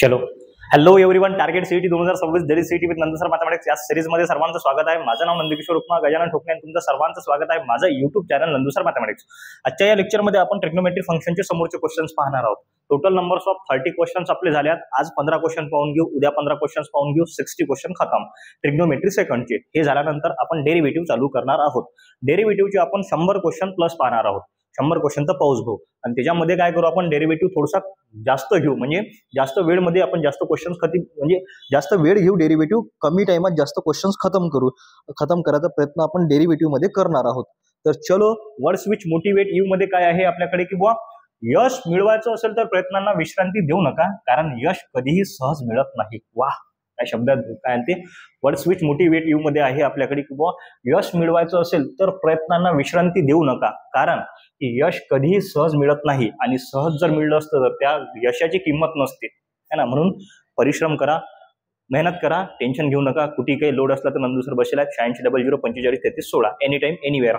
चलो hello everyone, target CET 2026 Delhi CET with Nand sir mathematics या series मध्ये सर्वांचं स्वागत आहे. माझं नाव नंदकिशोर उपमा गजानन ठोकणे आणि तुमचं सर्वांचं स्वागत आहे माझं युट्यूब चॅनल नंदसर मॅथमॅटिक्स. आजच्या या लेक्चरमध्ये आपण ट्रिग्नोमेट्री फंक्शनचे समोरचे क्वेश्चन्स पाहणार आहोत. टोटल नंबर्स ऑफ 30 क्वेश्चन्स आपले झाले आहेत. आज 15 क्वेश्चन पाहून घेऊ, उद्या 15 क्वेश्चन्स पाहून घेऊ, 60 क्वेश्चन खतम ट्रिग्नोमेट्री सेकंडचे. हे झाल्यानंतर आपण डेरिव्हेटिव्ह चालू करणार आहोत. डेरिव्हेटिव्हचे आपण 100 क्वेश्चन प्लस पाहणार आहोत. 100 क्वेश्चन तर पाऊस घेऊ आणि त्याच्यामध्ये काय करू आपण डेरिव्हेटिव्ह थोडासा जास्त घेऊ, म्हणजे जास्त वेळमध्ये आपण जास्त क्वेश्चन्स म्हणजे जास्त वेळ घेऊ डेरिव्हेटिव्ह, कमी टाइमात जास्त क्वेश्चन्स खतम करायचा प्रयत्न आपण डेरिव्हेटिव्ह मध्ये करणार आहोत. तर चलो, वर्ड्स विच मोटिवेट यू मध्ये काय आहे आपल्याकडे की बुवा यश मिळवायचं असेल तर प्रयत्नांना विश्रांती देऊ नका, कारण यश कधीही सहज मिळत नाही. वाह, काय शब्दात काय ते वर्ड्स विच मोटिवेट यू मध्ये आहे आपल्याकडे की बुवा यश मिळवायचं असेल तर प्रयत्नांना विश्रांती देऊ नका, कारण यश कधीही सहज मिळत नाही आणि सहज जर मिळलं असतं तर त्या यशाची किंमत नसते है ना. म्हणून परिश्रम करा, मेहनत करा, टेन्शन घेऊ नका. कुठे काही लोड असला तर नंदुसर बसेल आहेत 8600453316 एनी टाइम एनीवेअर.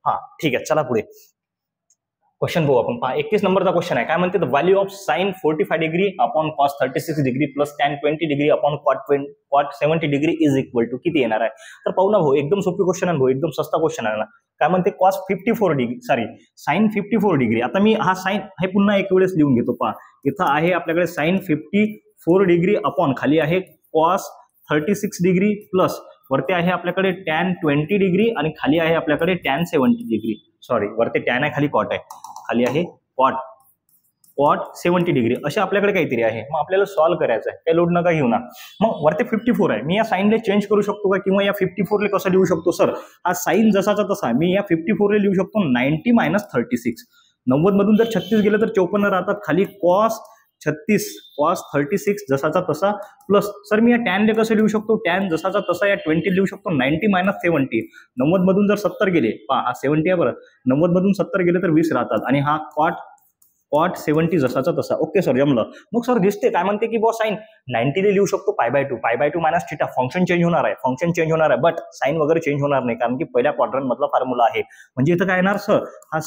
हा ठीक आहे, चला पुढे क्वेश्चन बघू आपण. 31 नंबरचा क्वेश्चन आहे. काय म्हणते, the value of sine 45 degree upon cos 36 degree plus tan 20 degree upon cot 70 degree is equal to किती येणार आहे. तर पाहू ना भाऊ, एकदम सोपी क्वेश्चन आहे भाऊ, एकदम सस्ता क्वेश्चन आहे ना. काय म्हणते, कॉस 54 डिग्री साइन 54 डिग्री. आता मी हा साइन हे पुन्हा एक वेळेस लिहून घेतो. पहा, इथं आहे आपल्याकडे साइन 54 डिग्री अपॉन खाली आहे कॉस 36 डिग्री प्लस वरती आहे आपल्याकडे टॅन 20 डिग्री आणि खाली आहे आपल्याकडे टॅन 70 डिग्री. सॉरी, वरती टॅन आहे, खाली कॉट आहे, खाली आहे कॉट 70 डिग्री असे आपल्याकडे काहीतरी आहे. मग आपल्याला सॉल्व्ह करायचं आहे, काही लोड नका घेऊ ना. मग वरती 54 आहे, मी या साईनला चेंज करू शकतो का, किंवा या 54 ला कसं लिहू शकतो सर. हा साईन जसाचा तसा मी या 54 ला लिहू शकतो 90 - 36. 90 मधून जर 36 गेलं तर 54 राहतात. खाली कॉस 36 जसाचा तसा प्लस सर मी या टॅनले कसं लिहू शकतो, टॅन जसाचा तसा या 20 लिहू शकतो 90 - 70. 90 मधून जर 70 गेले, पहा हा 70 आहे बरं, 90 मधून 70 गेले तर 20 राहतात आणि हा कॉट 70 जसाचा तसा. ओके सर, जमलं. मग सर दिसते काय म्हणते की बॉस साइन 90 ले लिहू शकतो पाय2 मायनस थिटा. फंक्शन चेंज होणार आहे, बट साइन वगैरे चेंज होणार नाही, कारण की पहिल्या क्वाड्रंट मधला फॉर्म्युला आहे. म्हणजे इथं काय येणार सर, हा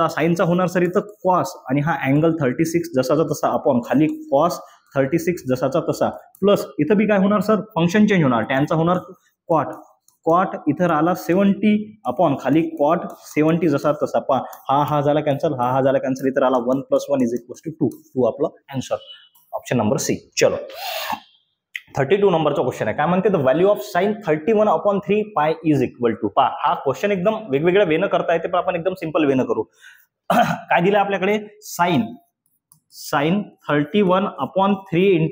साइनचा होणार सर इथं कॉस आणि हा अँगल 36 जसाचा तसा अपॉन खाली कॉस 36 जसाचा तसा प्लस इथं बी काय होणार सर, फंक्शन चेंज होणार, टॅनचा होणार कॉट इथं राहिला 70 अपॉन खाली कॉट 70 जसा तसा. पा हा झाला कॅन्सल, हा झाला कॅन्सल, इथं राहिला 1 + 1 = 2 आपला आन्सर, ऑप्शन नंबर सी. चलो 32 नंबरचा क्वेश्चन आहे. काय म्हणते, द व्हॅल्यू ऑफ साइन 31/3 पाय इज इक्वल टू. पहा, हा क्वेश्चन एकदम वेगवेगळ्या वेनं करता येते, पण आपण एकदम सिंपल वेनं करू. काय दिलं आपल्याकडे, साइन 31/3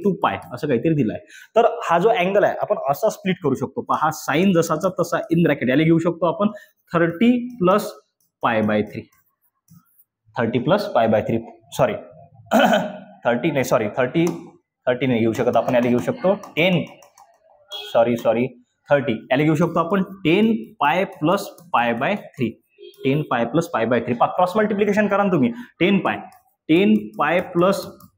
× पाय असं काहीतरी दिलंय. तर हा जो अँगल आहे आपण असा स्प्लिट करू शकतो. पहा, हा साइन जसाचा तसा इन ब्रॅकेट याला घेऊ शकतो आपण 30 + π/3. 30 + π/3 सॉरी 30 नाही, सॉरी 30 नाही घेऊ शकत आपण, याला घेऊ शकतो 10 30 याला घेऊ शकतो आपण 10 π + π/3. 10 π + π/3. पहा, क्रॉस मल्टिप्लिकेशन करा ना तुम्ही. 10 π +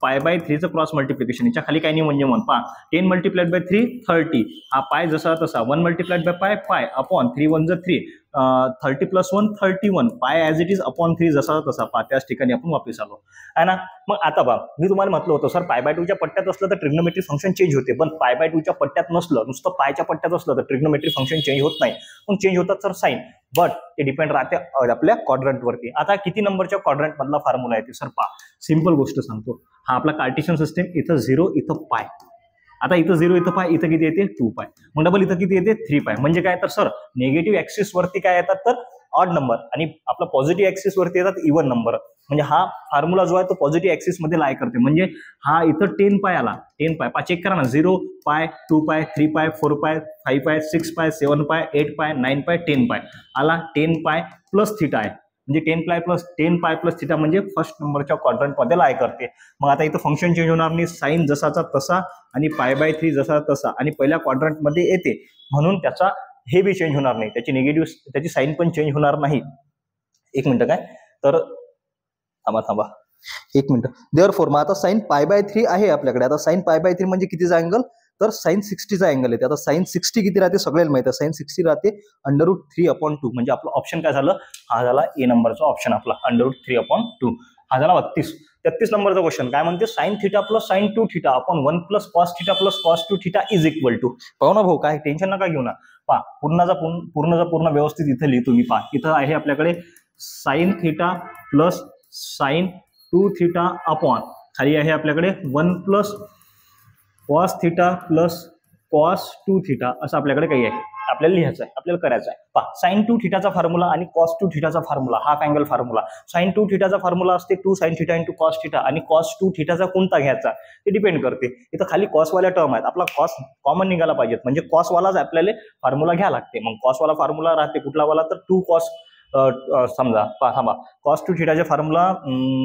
π/3 चं क्रॉस मल्टिप्लिकेशन. याच्या खाली काय नाही म्हणजे मग पहा 10 × 3 30. हा पाय जसा तसा 1 × पाय अपॉन 3 × 1 = 3. 30 + 1 31 पाय ॲज इट इज अपॉन 3 जसा तसा. पहा, त्याच ठिकाणी आपण वापस आलो आहे ना. मग आता पहा, मी तुम्हाला म्हटलं होतं सर π/2च्या पट्ट्यात असलं तर ट्रिग्नोमेट्री फंक्शन चेंज होते, पण π/2च्या पट्ट्यात नसलं, नुसतं पायच्या पट्ट्यात असलं तर ट्रिग्नोमेट्री फंक्शन चेंज होत नाही. मग चेंज होतात सर साइन, बट ते डिपेंड राहते आपल्या क्वाड्रंट वरती. आता किती नंबरच्या क्वाड्रंट मधला फॉर्म्युला आहे ते सर पहा, सिंपल गोष्ट सांगतो. हा आपला कार्टेशियन सिस्टम, इथं 0 इथं पाय. आता इथं 0 इथं पाय, इथं किती येते 2 पाय. मग डबल इथं किती येते 3 पाय. म्हणजे काय तर सर निगेटिव्ह ऍक्सिस वरती काय येतात तर ऑड नंबर आणि आपला पॉझिटिव्ह ऍक्सिस वरती येतात इव्हन नंबर. म्हणजे हा फॉर्म्युला जो आहे तो पॉझिटिव्ह ऍक्सिस मध्ये लाय करते. म्हणजे हा इथं 10 पाय आला, 10 पाय पा चेक करा ना, 0 पाय 2 पाय 3 पाय 4 पाय 5 पाय 6 पाय 7 पाय 8 पाय 9 पाय 10 पाय आला. 10 पाय प्लस थिटा आहे, म्हणजे 10 पाय प्लस थिटा म्हणजे फर्स्ट नंबरच्या क्वाड्रंट मध्ये लाय करते. मग आता इथं फंक्शन चेंज होणार नाही, साइन जसाचा तसा आणि π/3 जसा तसा आणि पहिल्या क्वाड्रंट मध्ये येते, म्हणून त्याचा हे बी चेंज होणार नाही, त्याची निगेटिव्ह त्याची साइन पण चेंज होणार नाही. एक मिनिट काय तर थांबा 1 मिनिट. देअरफॉर मग आता साइन π/3 आहे आपल्याकडे. आता साइन π/3 म्हणजे कितीचा अँगल, तर साइन 60चा अँगल येते. आता साइन 60 किती राहते सगळ्यांना माहिती आहे, साइन 60 राहते √3/2. म्हणजे आपलं ऑप्शन काय झालं, हा झाला ए नंबरचा ऑप्शन आपला √3/2. हा झाला 32. 33 नंबरचा क्वेश्चन काय म्हणते, sine theta plus sine 2 theta upon 1 plus cos theta plus cos 2 theta is equal to. पाहू ना भाऊ, काय टेन्शन नका घेऊ ना. पहा पूर्ण व्यवस्थित इथे लिहितो मी. पहा इथं आहे आपल्याकडे sign theta plus sine 2 theta upon खाली आहे आपल्याकडे 1 plus cos theta plus cos 2 theta असं आपल्याकडे काही आहे, आपल्याला लिहायचं आहे, आपल्याला करायचं आहे. पहा साइन 2 थिटाचा फॉर्म्युला आणि कॉस 2 थिटाचा formula, half angle formula. Sine 2 थिटाचा फॉर्म्युला असते 2 sine theta into cos theta, आणि कॉस 2 थिटाचा कोणता घ्यायचा ते डिपेंड करते. इथं खाली कॉसवाल्या टर्म आहेत, आपला कॉस कॉमन निघाला पाहिजेत, म्हणजे कॉसवालाच आपल्याला फॉर्म्युला घ्यावा लागते. मग कॉसवाला फॉर्म्युला राहते कुठला वाला, तर 2 कॉस समजा थांबा, कॉस 2 थिटाचा formula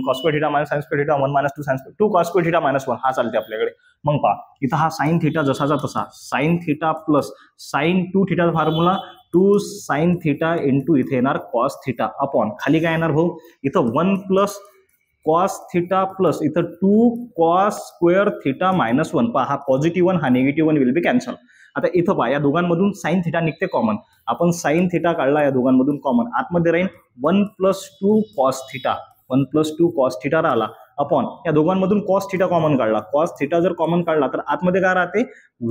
cos square theta minus sine square theta 1 minus 2 sine square 2 cos square theta minus 1 हा चालते आपल्याकडे. मग पहा इथं हा साइन थिटा जसाचा तसा, साइन थिटा प्लस साइन 2 थिटाचा फॉर्म्युला 2 साइन थिटा इंटू इथे येणार कॉस थिटा अपॉन खाली काय येणार भाऊ, इथं 1 प्लस कॉस थिटा प्लस इथं 2 कॉस स्क्वेअर थिटा मायनस 1. पहा हा पॉझिटिव्ह 1 हा निगेटिव्ह 1 विल बी कॅन्सल. आता इथं पहा या दोघांमधून साइन थिटा निघते कॉमन, आपण साइन थिटा काढला या दोघांमधून कॉमन, आतमध्ये राहील 1 plus 2 cos theta, 1 plus 2 cos theta राहिला अपॉन या दोघांमधून कॉस थिटा कॉमन काढला. कॉस थिटा जर कॉमन काढला तर आतमध्ये काय राहते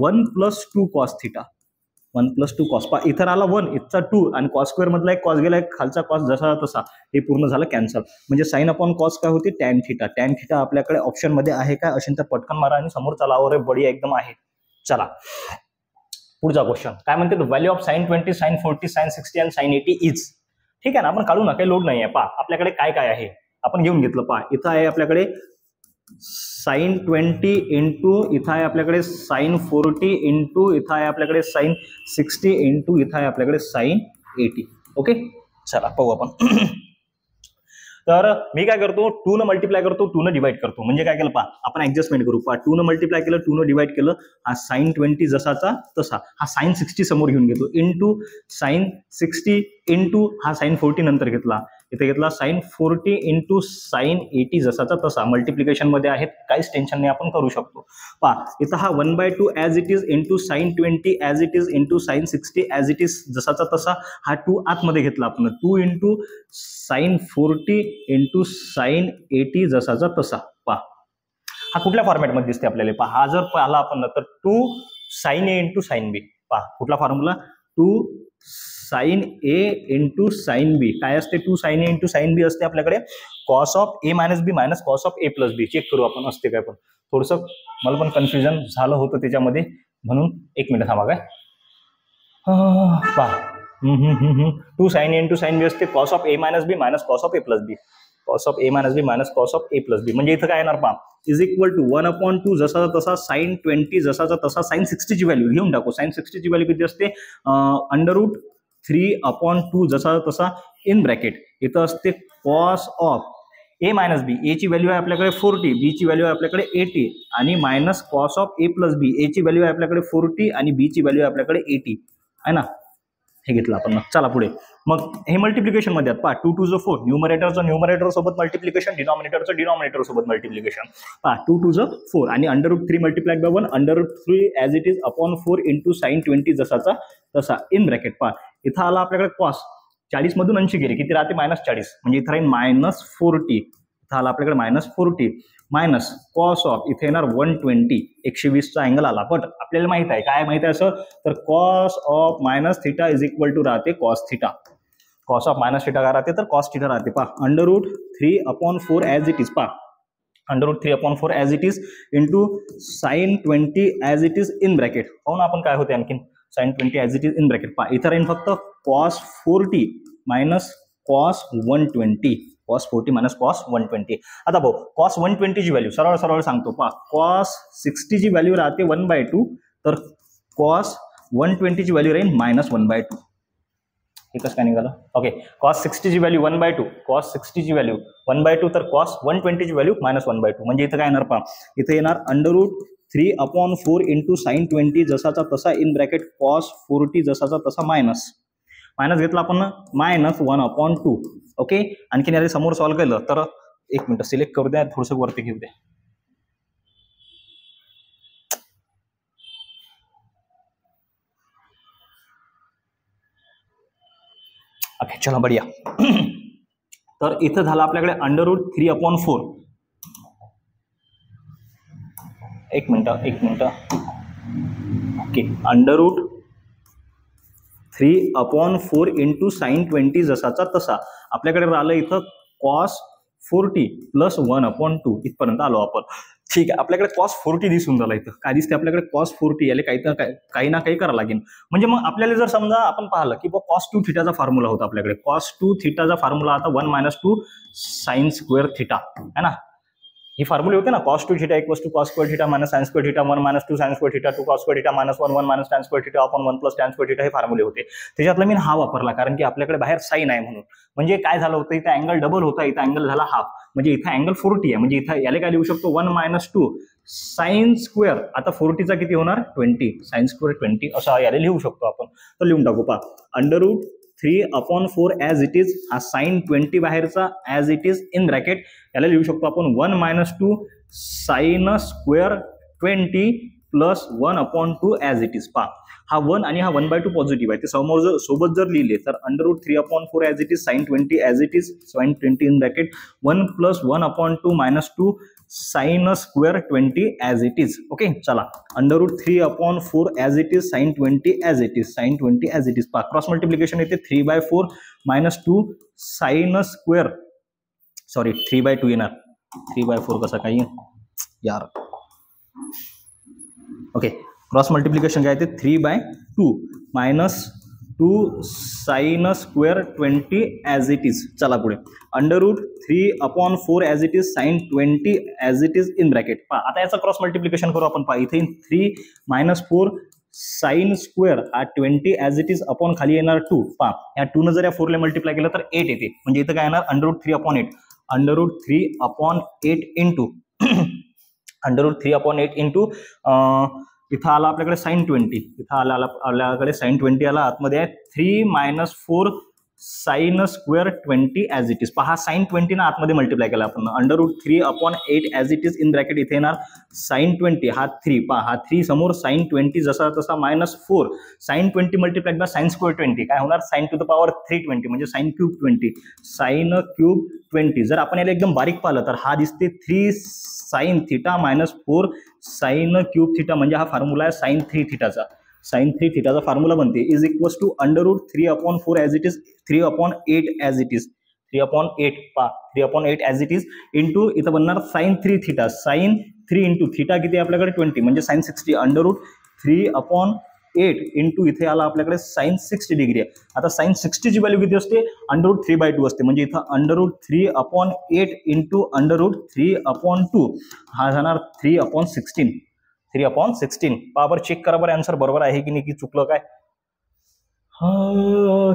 1 plus 2 cos theta, 1 plus 2 cos. पहा इथं राहिला 1, इथचा 2 आणि कॉस स्क्वेअर मधला एक कॉस गेला, एक खालचा कॉस जसा तसा, हे पूर्ण झालं कॅन्सल. म्हणजे साइन अपॉन कॉस काय होते टॅन थिटा. टॅन थिटा आपल्याकडे ऑप्शन मध्ये आहे काय असेल तर पटकन मारा आणि समोर चलावर बढिया एकदम आहे. चला पुढचा क्वेश्चन काय म्हणते, value of sine 20 sine 40 sine 60 आणि साइन 80 इज. ठीक आहे ना, आपण काढू ना, काही लोड नाही आहे. पहा आपल्याकडे काय काय आहे आपण घेऊन घेतलं. पहा इथं आहे आपल्याकडे साइन 20 इंटू इथं आहे आपल्याकडे साइन 40 इंटू इथं आहे आपल्याकडे साइन 60 इंटू इथं आहे आपल्याकडे साइन 80. ओके चला पाहू आपण. तर मी काय करतो 2 न मल्टिप्लाय करतो, 2 न डिवाइड करतो. म्हणजे काय केलं पहा आपण ऍडजस्टमेंट करू. पहा 2 न मल्टिप्लाय केलं, 2 न डिवाइड केलं, हा साइन 20 जसाचा तसा, हा साइन 60 समोर घेऊन घेतो इंटू साइन 60 इंटू हा साइन 40 नंतर घेतला, इथे घेतला साइन 40 इंटू साइन 80 जसाचा तसा. मल्टिप्लिकेशन मध्ये आहेत, काहीच टेन्शन नाही, आपण करू शकतो. पहा इथं हा 1/2 as it is into sine 20 as it is into sine 60 as it is जसाचा तसा. हा 2 आतमध्ये घेतला आपण, 2 इंटू साइन 40 इंटू साइन 80 जसाचा तसा. पहा हा कुठल्या फॉर्मॅटमध्ये दिसते आपल्याला. पहा हा जर पाहिला आपण तर 2 sine A into sine B. पहा कुठला formula 2 sine A into sine B. काय असते 2 sine A into sine B असते आपल्याकडे cos of A minus B minus cos of A plus B. Check करू आपण असते काय, पण थोडंसं मला पण कन्फ्युजन झालं होतं त्याच्यामध्ये, म्हणून एक मिनिट थांबा. काय पहा 2 sine A into sine B असते cos of A minus B minus cos of A plus B. Cos of A minus B minus cos of A plus B म्हणजे इथं काय येणार पहा इज इक्वल टू 1/2 जसाचा तसा साइन 20 जसाचा तसा sign 60 ची value घेऊन टाकू. साइन 60 ची व्हॅल्यू किती असते √3/2 जसा तसा इन ब्रॅकेट इथं असते cos of A minus B. A ची व्हॅल्यू आहे आपल्याकडे 40, बी ची व्हॅल्यू आहे आपल्याकडे 80 आणि minus cos of A plus B. A ची व्हॅल्यू आहे आपल्याकडे 40 आणि बी ची व्हॅल्यू आहे आपल्याकडे 80 आहे ना. हे घेतलं आपण. चला पुढे मग हे मल्टिप्लिकेशन मध्ये आहेत. पहा 2 2 जो 4 न्यूमरेटरचं न्यूमरेटर सोबत मल्टिप्लिकेशन, डिनॉमिनेटरचं डिनॉमिनेटर सोबत मल्टिप्लिकेशन. पहा 2 2 जो 4 आणि √3 multiplied bye 1 √3 as it is upon 4 into sine 20 जसाचा तसा इन ब्रॅकेट. पहा इथं आला आपल्याकडे कॉस 40 मधून 80 गेले किती राहते -40 म्हणजे इथं राहील -40. इथं आला आपल्याकडे -40 मायनस कॉस ऑफ इथे येणार 120 120चा अँगल आला. बट आपल्याला माहित आहे काय माहित आहे असं तर cos of minus theta is equal to राहते cos theta. Cos of minus theta काय राहते तर कॉस थिटा राहते. पहा √3/4 ॲज इट इज. पहा √3/4 as it is into sine 20 as it is in bracket. पाहू ना आपण काय होते आणखीन sine 20 as it is in bracket. पहा इथं राहील फक्त cos 40 minus cos 120. Cos 40 minus cos 120. आता भाऊ कॉस 120 ची व्हॅल्यू सरळ सरळ सांगतो. पहा कॉस 60 ची व्हॅल्यू राहते 1/2 तर कॉस 120 ची व्हॅल्यू राहील -1/2. हे कसं काय निघालं. ओके कॉस 60 ची व्हॅल्यू 1/2 कॉस 60 ची व्हॅल्यू 1/2 तर कॉस 120 ची व्हॅल्यू -1/2 म्हणजे इथं काय येणार पहा इथं येणार √3/4 इंटू साइन 20 जसाचा तसा इन ब्रॅकेट कॉस 40 जसाचा तसा मायनस घेतला आपण -1/2. ओके आणखीन याला समोर सॉल्व्ह केलं तर एक मिनिट सिलेक्ट करू द्या, थोडंसं वरती घेऊ द्या. ओके चला बढिया. तर इथं झालं आपल्याकडे √3/4 एक मिनटं ओके, √3/4 इंटू साइन 20 जसाचा तसा आपल्याकडे राहिलं इथं कॉस 40 प्लस 1/2 इथपर्यंत आलो आपण. ठीक आहे, आपल्याकडे कॉस 40 दिसून राहिला इथं. काय दिसते आपल्याकडे कॉस 40, याला काही ना काही करावं लागेल. म्हणजे मग आपल्याला जर समजा आपण पाहिलं की कॉस 2 थिटाचा फॉर्म्युला होता आपल्याकडे, कॉस 2 थिटाचा फॉर्म्युला आता 1 - 2 साइन स्क्वेअर थिटा है ना. ही फॉर्म्युले होते ना, cos 2 theta equals to cos square theta minus sin square theta 1 - 2 sin square theta 2 cos square theta minus 1 minus tan square theta upon 1 plus tan square theta हे फॉर्म्युले होते. त्याच्यातला मी हा वापरला कारण की आपल्याकडे बाहेर साइन आहे म्हणून. म्हणजे काय झालं होतं, इथं अँगल डबल होता, इथं अँगल झाला हाफ. म्हणजे इथं अँगल 40 आहे, म्हणजे इथं याला काय लिहू शकतो 1 - 2 साइन स्क्वेअर. आता 40चा किती होणार 20 साइन स्क्वेअर 20 असं याला लिहू शकतो आपण. तर लिहून टाकू पहा, √3/4 ॲज इट इज, हा साइन 20 बाहेरचा as it is in bracket याला लिहू शकतो आपण 1 - 2 sine square 20 plus 1/2 as it is. पहा हा 1 आणि हा 1/2 पॉझिटिव्ह आहे, ते सोबत जर लिहिले तर √3/4 as it is sine 20 as it is sine 20 in bracket 1 plus 1/2 minus 2 sine square 20 as it is. Okay, चला √3/4 as it is sine 20 as it is sine 20 as it is. पहा क्रॉस मल्टिप्लिकेशन येते 3/4 minus 2 sine square, sorry 3/2 येणार, 3/4 कसा काही यार. Okay, cross multiplication काय येते 3/2 minus 2 sine square 20 as it is. चला पुढे √3/4 as it is sine 20 as it is in bracket. पहा आता याचं क्रॉस मल्टिप्लिकेशन करू आपण. पहा इथे 3 - 4 साइन स्क्वेअर हा 20 ॲज इट इज अपॉन खाली येणार 2. पहा या 2 न जर या 4 ला मल्टिप्लाय केलं तर 8 येते. म्हणजे इथं काय येणार √3/8 √3/8 इंटू √3/8 इंटू इथं आला आपल्याकडे साइन 20, इथं आला आपल्याकडे साइन 20 आला, आतमध्ये आहे 3 - 4 sine square 20 as it is. पहा साइन 20 ना आतमध्ये मल्टिप्लाय केला आपण √3/8 as it is in bracket इथे येणार साइन 20 हा 3. पहा हा 3 समोर साइन 20 जसा तसा minus 4 sine 20 multiplied by sine square 20 काय होणार साइन टू द पॉवर 320 म्हणजे साइन क्यूब 20 साइन क्यूब 20. जर आपण याला एकदम बारीक पाहिलं तर हा दिसते 3 sine theta minus 4 sine cube theta, म्हणजे हा फॉर्म्युला आहे साइन 3 थिटाचा. साइन 3 थिटाचा फॉर्म्युला बनते is equals to √3/4 as it is 3/8 as it is 3/8. पहा 3/8 ॲज इट इज इंटू इथं बनणार sine 3 theta sine 3 into theta किती आपल्याकडे 20 म्हणजे साइन 60 √3/8 इंटू इथे आला आपल्याकडे साइन 60 डिग्री आहे. आता साइन 60 ची व्हॅल्यू किती असते √3/2 असते, म्हणजे इथं √3/8 इंटू √3/2 हा जाणार 3/16 3/16. पहा बरं चेक करा बरं आन्सर बरोबर आहे की नाही, की चुकलं काय.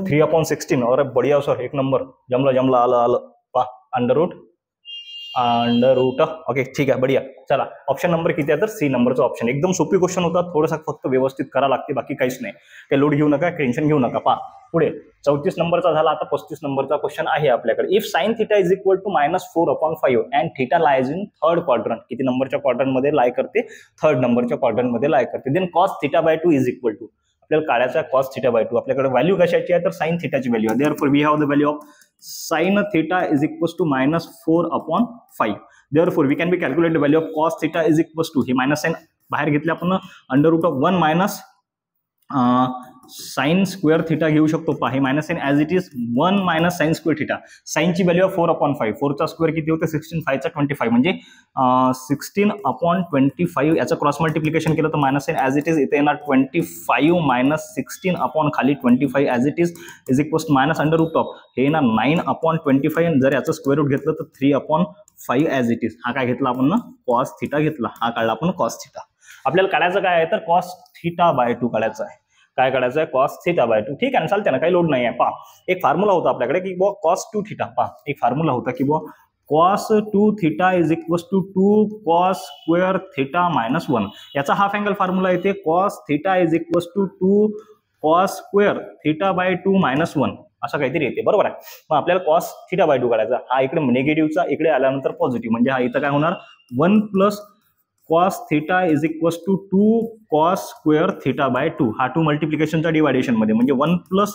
3/16 अरे बढिया सर, एक नंबर, जमला आलं. पहा अंडर रूट. ओके ठीक आहे, बढिया. चला ऑप्शन नंबर किती आहे तर सी नंबरचा ऑप्शन. एकदम सोपी क्वेश्चन होता, थोडासा फक्त व्यवस्थित करा लागते, बाकी काहीच नाही. काही लोड घेऊ नका, टेन्शन घेऊ नका. पहा पुढे 34 नंबरचा झाला, आता 35 नंबरचा क्वेश्चन आहे आपल्याकडे. If sine theta is equal to -4/5 and theta lies in third quadrant, किती नंबरच्या क्वाड्रंट मध्ये लाय करते, थर्ड नंबरच्या क्वाड्रंट मध्ये लाय करते, then cos θ/2 is equal to, आपल्याला काढायचा cos θ/2. आपल्याकडे व्हॅल्यू कशाची आहे तर साइन थिटाची व्हॅल्यू आहे. Therefore we have the value of sine theta is equals to -4/5. Therefore we can be calculate the value of cos θ is equals to, ही minus sine बाहेर घेतले आपण, √1 मायनस साइन स्क्वेअर थिटा घेऊ शकतो. पहा हे minus sine as it is 1 minus sine square theta. साइनची value आहे 4/5, 4चा स्क्वेअर किती होते 16, 5चा 25 म्हणजे 16/25. याचं क्रॉस मल्टिप्लिकेशन केलं तर minus sine as it is इथे येणार 25 मायनस 16 खाली 25 as it is equals minus under root of हे येणार 9/25. जर याचं स्क्वेअर रूट घेतलं तर 3/5 ॲज इट इज. हा काय घेतला आपण ना cos θ घेतला, हा काढला आपण cos θ. आपल्याला काढायचं काय आहे तर cos θ/2 काढायचं आहे. काय काढायचं आहे cos θ/2. ठीक आहे ना, चालते ना, काही लोड नाही आहे. पहा एक फॉर्म्युला होता आपल्याकडे की cos 2 θ. पहा एक फॉर्म्युला होता की cos 2 θ is equals to 2 cos square θ minus 1. याचा हाफ अँगल फॉर्म्युला येते cos θ is equals to 2 cos square θ/2 minus 1 असं काहीतरी येते, बरोबर आहे. मग आपल्याला cos θ/2 काढायचा. हा इकडे निगेटिव्हचा, इकडे आल्यानंतर पॉझिटिव्ह, म्हणजे हा इथं काय होणार 1 plus cos θ is equals to 2 cos square θ/2. हा 2 मल्टिप्लिकेशनच्या डिवायडेशन मध्ये, म्हणजे 1 plus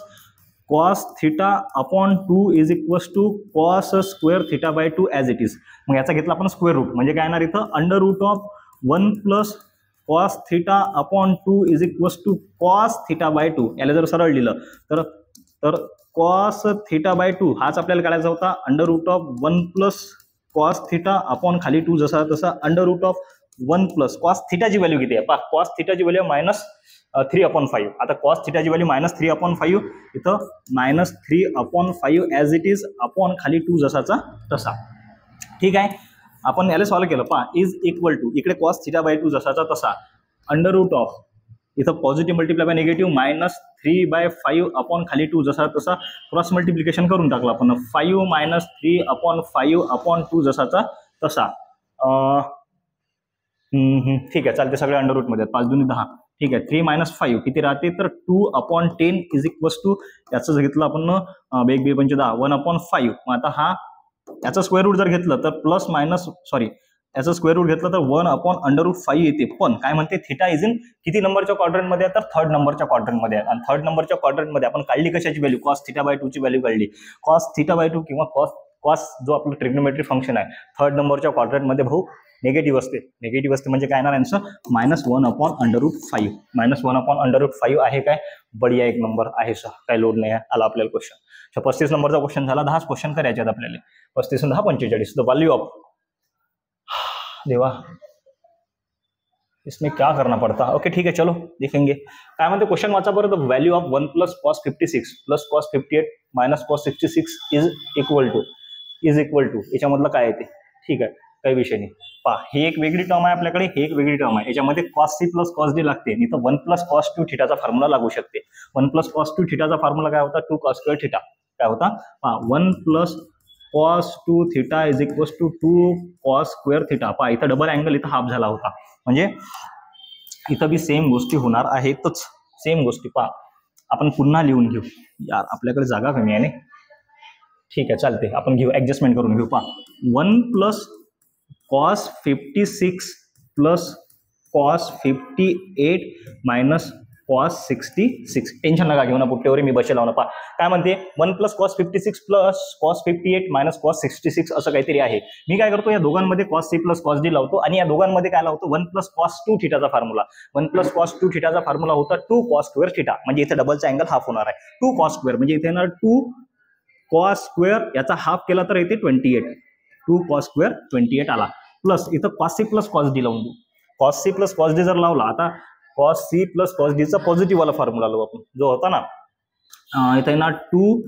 cos θ/2 is equals to cos square θ/2 as it is. मग याचा घेतला आपण स्क्वेअर रूट, म्हणजे काय येणार इथं under root of 1 plus cos theta upon 2 is equals to cos theta by 2. याला जर सरळ लिहिलं तर कॉस थिटा बाय 2 हाच आपल्याला काढायचा होता. Under root of 1 plus cos theta upon खाली 2 जसा तसा under root of 1 plus cos थिटाची व्हॅल्यू किती आहे पहा. कॉस थिटाची व्हॅल्यू -3/5. आता कॉस थिटाची व्हॅल्यू -3/5 इथं -3/5 ॲज इट इज अपॉन खाली 2 जसाचा तसा. ठीक आहे, आपण याला सॉल्व्ह केलं पहा. इज इक्वल टू इकडे कॉस थिटा बाय 2 जसाचा तसा अंडर रूट ऑफ इथं positive multiply by negative -3/5 upon खाली 2 जसा तसा क्रॉस मल्टिप्लिकेशन करून टाकलं आपण. 5 - 3/5 अपॉन 2 जसाचा तसा. ठीक आहे, चालते. सगळे अंडर रूटमध्ये 5 दूनी 10. ठीक आहे, 3 - 5 किती राहते तर 2/10 इज इक्वल्स टू याचं घेतलं आपण बेग 2 पंचे 10 1/5. मग आता हा याचं स्क्वेअर रूट जर घेतलं तर याचं स्क्वेअर रूट घेतलं तर 1/√5 येते. पण काय म्हणते थिटा इज इन किती नंबरच्या क्वाड्रंटमध्ये आहे तर 3rd नंबरच्या क्वाड्रंटमध्ये आहे. आणि 3rd नंबरच्या क्वाड्रंटमध्ये आपण काढली कशाची व्हॅल्यू कॉस थिटा बाय 2 ची व्हॅल्यू काढली. कॉस थिटा बाय 2 किंवा कॉस जो आपलं ट्रिग्नोमेट्रिक फंक्शन आहे 3rd नंबरच्या क्वाड्रंटमध्ये भाऊ निगेटिव्ह असते म्हणजे काय येणार आन्सर -1/√5. -1/√5 आहे काय. बढिया, एक नंबर आहे सर, काय लोड नाही आहे. आला आपल्याला क्वेश्चन. 35 नंबरचा क्वेश्चन झाला. 10 क्वेश्चन करायचे आहेत आपल्याला. 35 आणि 10 45. द व्हॅल्यू ऑफ देवा इसमें क्या करना पड़ता. ओके ठीक है, चलो देखेंगे. काय म्हणते क्वेश्चन वाचा बरं. The value of 1 plus cos 56 plus cos 58 minus cos 66 is equal to याच्यामधलं काय आहे ते. ठीक आहे, काही विषय नाही. पहा, ही एक वेगळी टर्म आहे आपल्याकडे, ही एक वेगळी टर्म आहे. याच्यामध्ये cos C plus cos D लागते. नाही तर 1 प्लस कॉस 2 थिटाचा फॉर्म्युला लागू शकते. 1 प्लस कॉस 2 थिटाचा फॉर्म्युला काय होता 2 कॉस स्क्वेअर थिटा. काय होता पहा 1 plus cos 2 theta is equals to 2 cos square theta. पहा इथं डबल अँगल इथं हाफ झाला होता. म्हणजे इथं बी सेम गोष्टी होणार आहेतच. सेम गोष्टी पहा आपण पुन्हा लिहून घेऊ. यार आपल्याकडे जागा कमी आहे ना. ठीक आहे, चालते. आपण घेऊ ऍडजस्टमेंट करून घेऊ. पहा 1 plus cos 56 plus cos 58 minus cos 66. Tension नका घेऊ ना पुट्टेवर, मी बसेल लावून. पहा काय म्हणते 1 plus cos 56 plus cos 58 minus cos 66 असं काहीतरी आहे. मी काय करतो या दोघांमध्ये cos C plus cos D लावतो आणि या दोघांमध्ये काय लावतो 1 प्लस कॉस 2 थिटाचा फॉर्म्युला. 1 प्लस कॉस 2 थिटाचा फॉर्म्युला होता 2 कॉस स्क्वेअर थिटा. म्हणजे इथे डबलचा अँगल हाफ होणार आहे. 2 कॉस स्क्वेअर म्हणजे इथे येणार 2 कॉस स्क्वेअर, याचा हाफ केला तर येते 28. 2 कॉस स्क्वेअर 28 आला. प्लस इथं cos C plus cos D लावून देऊ. Cos C plus cos D जर लावला, आता कॉस सी प्लस कॉस डीचा पॉझिटिव्ह वाला फॉर्म्युला लावू आपण जो होता ना इथं येणार 2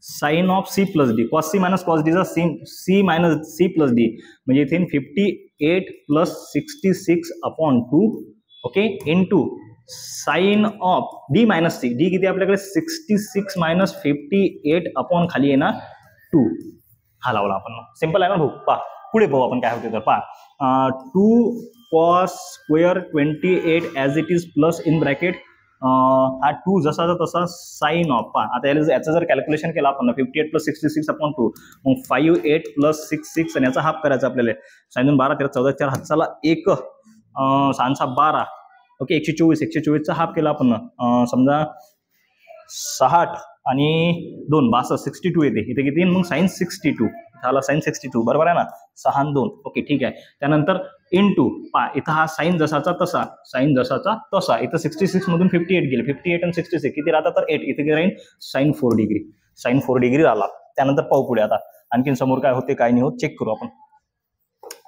sine of C plus D. Cos C minus cos डीचा C minus C plus D म्हणजे इथे 58 plus 66/2 okay into sine of D minus C. D किती आपल्याकडे 66 मायनस 58 अपॉन खाली येणार 2. हा लावला आपण. सिंपल आहे ना भाऊ. पहा पुढे पाहू आपण काय होते तर. पहा 2 cos square 28 as it is plus in bracket हा 2 जसाचा तसा साइन ऑफ. पहा आता याचं जर कॅल्क्युलेशन केलं आपण 58 प्लस 66/2 मग 58 प्लस 66 आणि याचा हाफ करायचा आपल्याला. साइन 12 13 14 4 हातचाला 1 6 12 ओके 124चा हाफ केला आपण. समजा 60 आणि 2 62 62 येते. इथे किती मग साइन 62 झाला. साइन 62 बरोबर आहे ना. 6 आणि 2 ओके ठीक आहे. त्यानंतर इंटू पहा इथं हा साइन जसाचा तसा इथं 66 मधून 58 गेले. 58 आणि 66 किती राहतात तर 8. इथे किती राहील साइन 4 डिग्री. साइन 4 डिग्री आला. त्यानंतर पाहू पुढे आता आणखीन समोर काय होते काय नाही होत चेक करू आपण.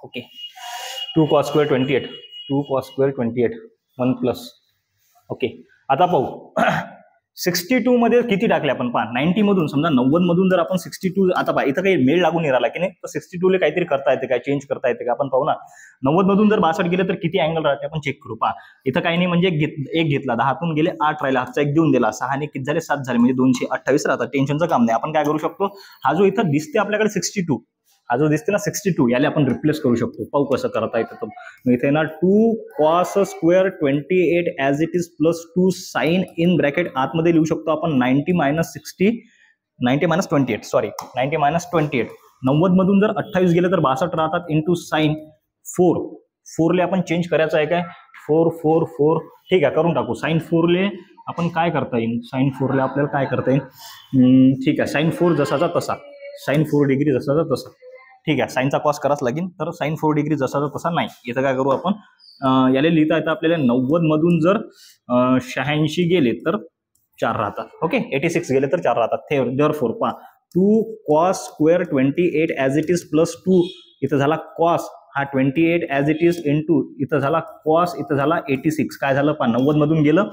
Okay 2 cos square 28 1 plus okay. आता पाहू 62 मध्ये किती टाकले आपण. पहा 90 मधून समजा 90 मधून जर आपण 62 आता पहा इथं काही मेळ लागून राहिला की नाही तर 62 ला काहीतरी करता येते काय चेंज करता येते का आपण पाहू ना. 90 मधून जर 62 गेले तर किती अँगल राहते आपण चेक करू. पहा इथं काही नाही म्हणजे एक घेतला 10 गेले 8 राहिला. हातचा एक देऊन दिला 6 ने किती झाले 7 झाले म्हणजे 228 राहतात. टेन्शनचं काम नाही. आपण काय करू शकतो हा जो इथं दिसते आपल्याकडे 62 हा जो दिसते ना 62 याला आपण रिप्लेस करू शकतो. पाहू कसं करता येतं. इथे ना 2 cos square 28 as it is plus 2 sine in bracket आतमध्ये लिहू शकतो आपण 90 मायनस 28 90 मधून जर 28 गेले तर 62 राहतात इंटू साइन 4 ले आपण चेंज करायचं आहे काय 4 ठीक आहे करून टाकू. साइन 4 ले आपण काय करता येईल. साइन 4 ले आपल्याला काय करता येईल. ठीक आहे साइन 4 जसाचा तसा साइन 4 डिग्री जसाचा तसा. ठीक आहे साइनचा कॉस कराच लागेल तर साइन 4 डिग्री जसाचा तसा नाही. इथं काय करू आपण याला लिहिता येतं आपल्याला 90 मधून जर 86 गेले तर 4 राहतात. ओके, 86 गेले तर 4 राहतात. देअरफॉर पहा 2 cos square 28 as it is plus 2 इथं झाला cos, हा 28 ॲज इट इज इंटू इथं झाला cos, इथं झाला 86. काय झालं पहा 90 मधून गेलं,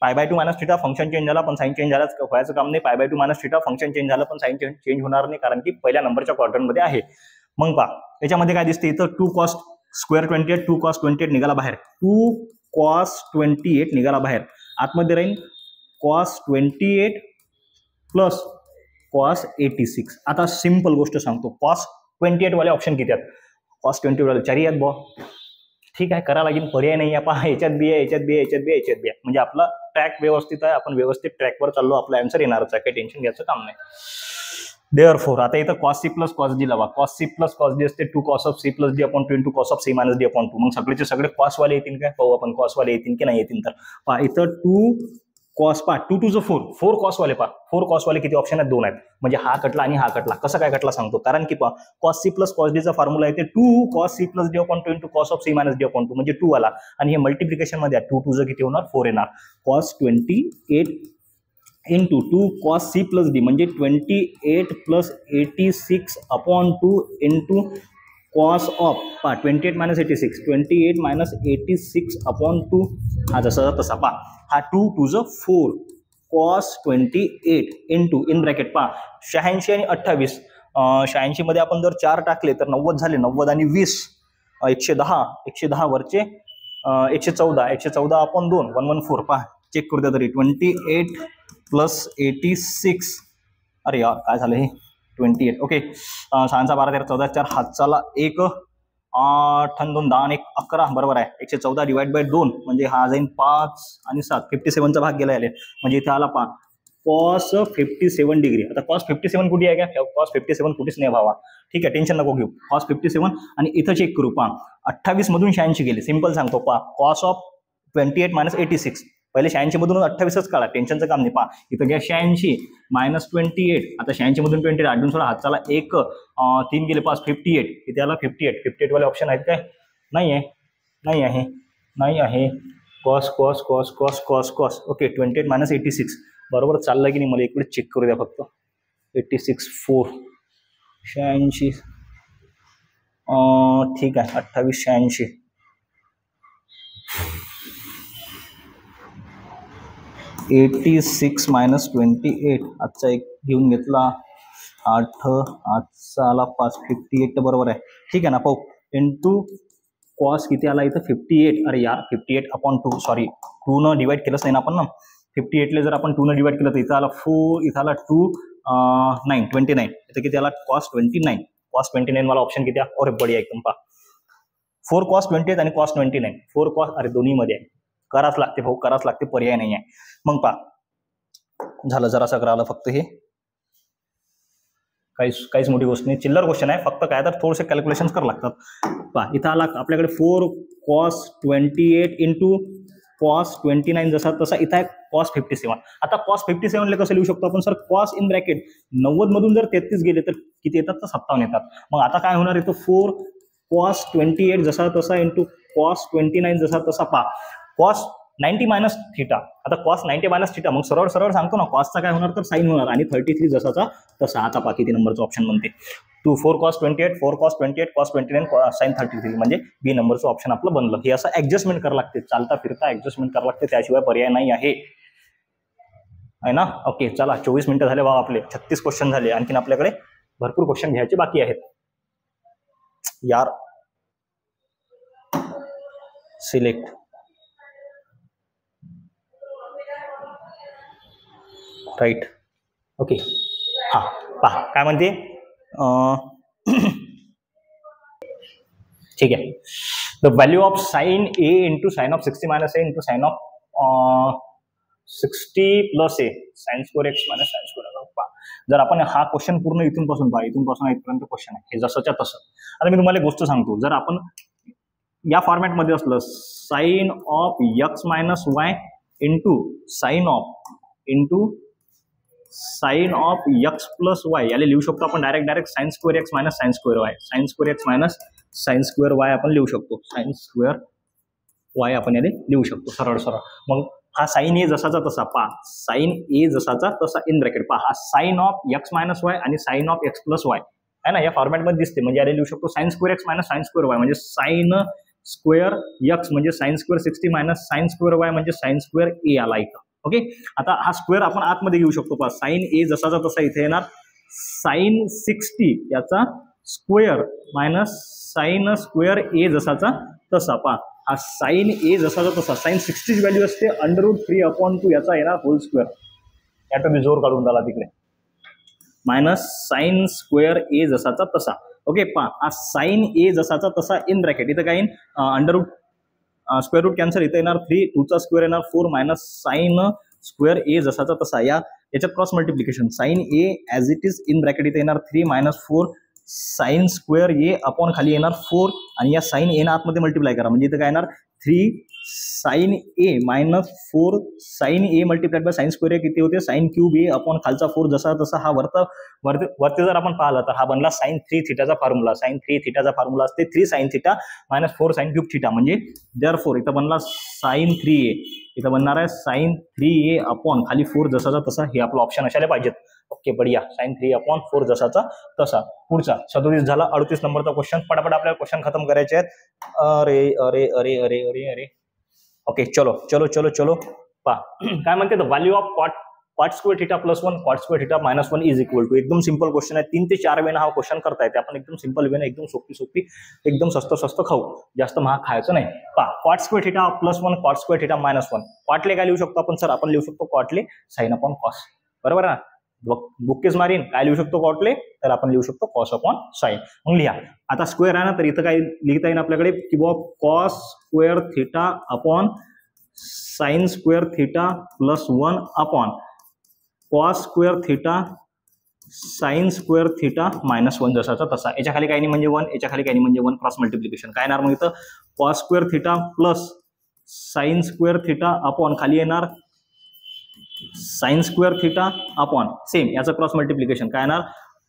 π/2 मायनस थिटा फंक्शन चेंज झाला पण साइन चेंज झालाच व्हायचं काम नाही. π/2 मायनस थिटा फंक्शन चेंज झालं पण साइन चेंज होणार नाही कारण की पहिल्या नंबरच्या क्वाड्रंटमध्ये आहे. मग पहा याच्यामध्ये काय दिसते इथं 2 cos square 28, 2 cos 28 निघाला बाहेर, 2 cos 28 निघाला बाहेर, आतमध्ये राहील cos 28 प्लस cos 86. आता सिंपल गोष्ट सांगतो, cos 28 वाले ऑप्शन किती आहेत? cos 28 वाले 4 आहेत बॉ. ठीक आहे, करा लागेल, पर्याय नाही आहे. पहा याच्यात बी आहे, याच्यात बी आहे, याच्यात बी आहे, याच्यात बी आहे. म्हणजे आपला ट्रॅक व्यवस्थित आहे, आपण व्यवस्थित ट्रॅकवर चाललो, आपला आन्सर येणारच आहे, काही टेन्शन घ्यायचं काम नाही. देअरफॉर आता इथं cos c plus cos d लावा. cos c plus cos d असते 2 cos of c plus d upon 2 into cos of c minus d upon 2. मग सगळेचे सगळे cos वाले येतील काय? पाहू आपण cos वाले येतील की नाही येतील. तर पहा इथं 2 cos, पहा 2 to 4, 4 cos वाले, पहा 4 cos वाले किती ऑप्शन आहेत? 2 आहेत. म्हणजे हा कटला आणि हा कटला. कसं काय कटला सांगतो, कारण की पहा cos c plus cos d चा फॉर्म्युला येते 2 cos c plus d upon 2 into cos of c minus d upon 2, म्हणजे 2 आला आणि हे मल्टिप्लिकेशन मध्ये 2 2 किती होणार? 4 येणार. cos 28 into 2 cos c plus d म्हणजे 28 plus 86 upon 2 into cos of, पहा 28 मायनस 86, 28 मायनस 86 अपॉन 2, हा जसा तसा पहा, हा 2 2 4 cos 28 इंटू इन ब्रॅकेट पहा 86 आणि 28. 86 मध्ये आपण जर 4 टाकले तर 90 झाले, 90 आणि 20 110, 110 वरचे 114, 114 अपॉन 2 114. पहा चेक करू द्या तरी, 28 प्लस 86, अरे यार काय झालं हे, 28. ओके, 6 12 13 14 4 हातचाला 1 8 2 10 1 11, बरोबर आहे. 114 डिवाइड बाय 2 म्हणजे हा जाईल 5 आणि 7, 57 चा भाग गेला याले, म्हणजे इथे आला पहा cos 57 डिग्री. आता cos 57 कुठे आहे का? cos 57 कुठेच नाही भावा. ठीक आहे, टेन्शन नको घेऊ. cos 57 आणि इथं चेक करू पहा 28 मधून 86 गेले. सिंपल सांगतो पहा cos ऑफ 28 मायनस 86, पहिले 86 मधून 28च काढा, टेन्शनचं काम नाही. पहा इथं घ्या 86 मायनस 28, आता 86 मधून 28 आढळून सोडा, हातचाला 1 3 गेले 5 58, इथे आला 58 वाले ऑप्शन आहेत काय? नाही आहे, नाही आहे, नाही आहे. cos cos cos cos cos cos. Okay, 28 minus 86 बरोबर चाललं की नाही? मला एक वेळ चेक करू द्या फक्त. 86 4 86, ठीक आहे, 28 86 86 मायनस 28, आजचा एक घेऊन घेतला 8, आजचा आला 5 58 बरोबर आहे. ठीक आहे ना, पाहू इंटू कॉस किती आला इथं 58. अरे यार 58 अपॉन 2, सॉरी 2 न डिवाइड केलंच नाही ना आपण ना. 58 ला जर आपण 2 न डिवाइड केलं तर इथं आला 4, इथं आला 2 9 29, इथं किती आला cos 29. cos 29 वाला ऑप्शन किती आहे? अरे बढिया एकदम. पहा 4 cos 28 आणि cos 29, 4 cos, अरे दोन्ही मध्ये आहे, कराच लागते भाऊ, कराच लागते, पर्याय नाही आहे. मग पहा झालं, जरासा करा आलं फक्त, हे काहीच मोठी गोष्ट नाही, चिल्लर क्वेश्चन आहे, फक्त काय तर थोडेसे कॅल्क्युलेशन करावं लागतात. पहा इथं आला आपल्याकडे 4 cos 28 इंटू cos 29, जसा तसा इथं आहे cos 57. आता cos 57 ला कसं लिहू शकतो आपण? सर cos इन ब्रॅकेट 90 मधून जर 33 गेले तर किती येतात? तर 57 येतात. मग आता काय होणार इथं 4 cos 28 जसा तसा इंटू cos 29 जसा तसा. पहा cos 90 मायनस थिटा, आता cos 90 मायनस थिटा, मग सरळ सरळ सांगतो ना, cosचा काय होणार तर साइन होणार, आणि 33 जसाचा तसा. आता पहा किती नंबरचं ऑप्शन म्हणते 2 4 cos 28 4 cos 28 cos 29 sin 33, म्हणजे बी नंबरचं ऑप्शन आपलं बनलं. हे असं ऍडजस्टमेंट करावं लागते, चालता फिरता ऍडजस्टमेंट करावं लागते, त्याशिवाय पर्याय नाही आहे ना. ओके चला, 24 मिनिटं झाले बाबा आपले, 36 क्वेश्चन झाले, आणखीन आपल्याकडे भरपूर क्वेश्चन घ्यायचे बाकी आहेत यार. Select right. ओके, हा पहा काय म्हणते, ठीक आहे. The value of sign A into sine of 60 minus A into sine of 60 plus A sign square x minus sine square. पहा जर आपण हा क्वेश्चन पूर्ण इथून पासून इथपर्यंत क्वेश्चन आहे, हे जसंच्या तसं. आता मी तुम्हाला एक गोष्ट सांगतो, जर आपण या फॉर्मॅटमध्ये असलं sine of x minus y into sine of x plus y, याला लिहू शकतो आपण direct sine square x minus sine square y, sine square x minus sine square y आपण लिहू शकतो. साइन स्क्वेअर वाय आपण याने लिहू शकतो सरळ सरळ. मग हा साइन ए जसाचा तसा पहा, साइन ए जसाचा तसा इन ब्रॅकेट पहा, हा sine of x minus Y आणि sine of x plus Y आहे ना, या फॉर्मॅटमध्ये दिसते. म्हणजे याने लिहू शकतो sine square x minus sine square Y म्हणजे साइन स्क्वेअर एक्स म्हणजे sine square 60 minus sine square Y म्हणजे साइन स्क्वेअर ए आला इथं. ओके, आता हा स्क्वेअर आपण आतमध्ये घेऊ शकतो पहा, साइन ए जसाचा तसा इथे येणार साइन 60 याचा square minus sine square a जसाचा तसा पहा, हा साइन ए जसाचा तसा साइन 60 ची व्हॅल्यू असते √3/2 याचा येणार होल स्क्वेअर. या तुम्ही जोर काढून झाला तिकडे मायनस साइन स्क्वेअर ए जसाचा तसा. ओके, पहा हा साइन ए जसाचा तसा इन ब्रॅकेट इथं काय स्क्वेअर रूट कॅन्सल इथं येणार 3 2 चा स्क्वेअर येणार 4 मायनस साइन स्क्वेअर ए जसाचा तसा याच्यात cross multiplication sine a as it is in bracket इथे येणार 3 minus 4 sine square a upon खाली येणार 4 आणि या साइन ए ना आतमध्ये मल्टिप्लाय करा म्हणजे इथं काय येणार 3 sine A minus 4 sine A multiplied by sine square A किती होते साइन क्यूब ए अपॉन खालचा 4 जसा तसा हा वरती जर आपण पाहिला तर हा बनला साइन 3 थीटाचा फॉर्म्युला. साइन 3 थीटाचा फॉर्म्युला असते 3 sine theta minus 4 sine cube theta म्हणजे देअरफॉर इथं बनला साइन 3a, इथं बनणार आहे साइन 3a अपॉन खाली 4 जसाचा तसा हे आपलं ऑप्शन असायला पाहिजेत. ओके, बढिया, साइन 3/4 जसाचा तसा. पुढचा 37 झाला. 38 नंबरचा क्वेश्चन पटापट आपल्याला क्वेश्चन खतम करायचे आहेत. अरे अरे अरे अरे अरे अरे ओके, चलो चलो चलो चलो पहा काय म्हणते, the value of cot square theta plus 1 cot square theta minus 1 is equal to. एकदम सिंपल क्वेश्चन आहे. 3 ते 4 वेळा हा क्वेश्चन करता येते. आपण एकदम सिंपल वेने एकदम सोपी एकदम स्वस्त खाऊ, जास्त महाग खायचं नाही. पहा cot square theta plus 1 cot square theta minus 1 कॉटले काय लिहू शकतो आपण सर, आपण लिहू शकतो कॉटले साइन अपॉन कॉस. बरोबर ना, बुक्केस मारीन काय लिहू शकतो कॉटले, तर आपण लिहू शकतो कॉस अपॉन साइन. मग लिहा आता स्क्वेअर आहे ना, तर इथं काय लिहिता येईल आपल्याकडे की बाबा cos square theta upon sine square theta plus 1 upon cos square theta sine square theta minus 1 जसाचा तसा. याच्या खाली काही नाही म्हणजे 1, याच्या खाली काही नाही म्हणजे 1 क्रॉस मल्टिप्लिकेशन काय येणार मग इथं cos square theta plus sine square theta upon खाली येणार sine square theta upon same याचं क्रॉस मल्टिप्लिकेशन काय येणार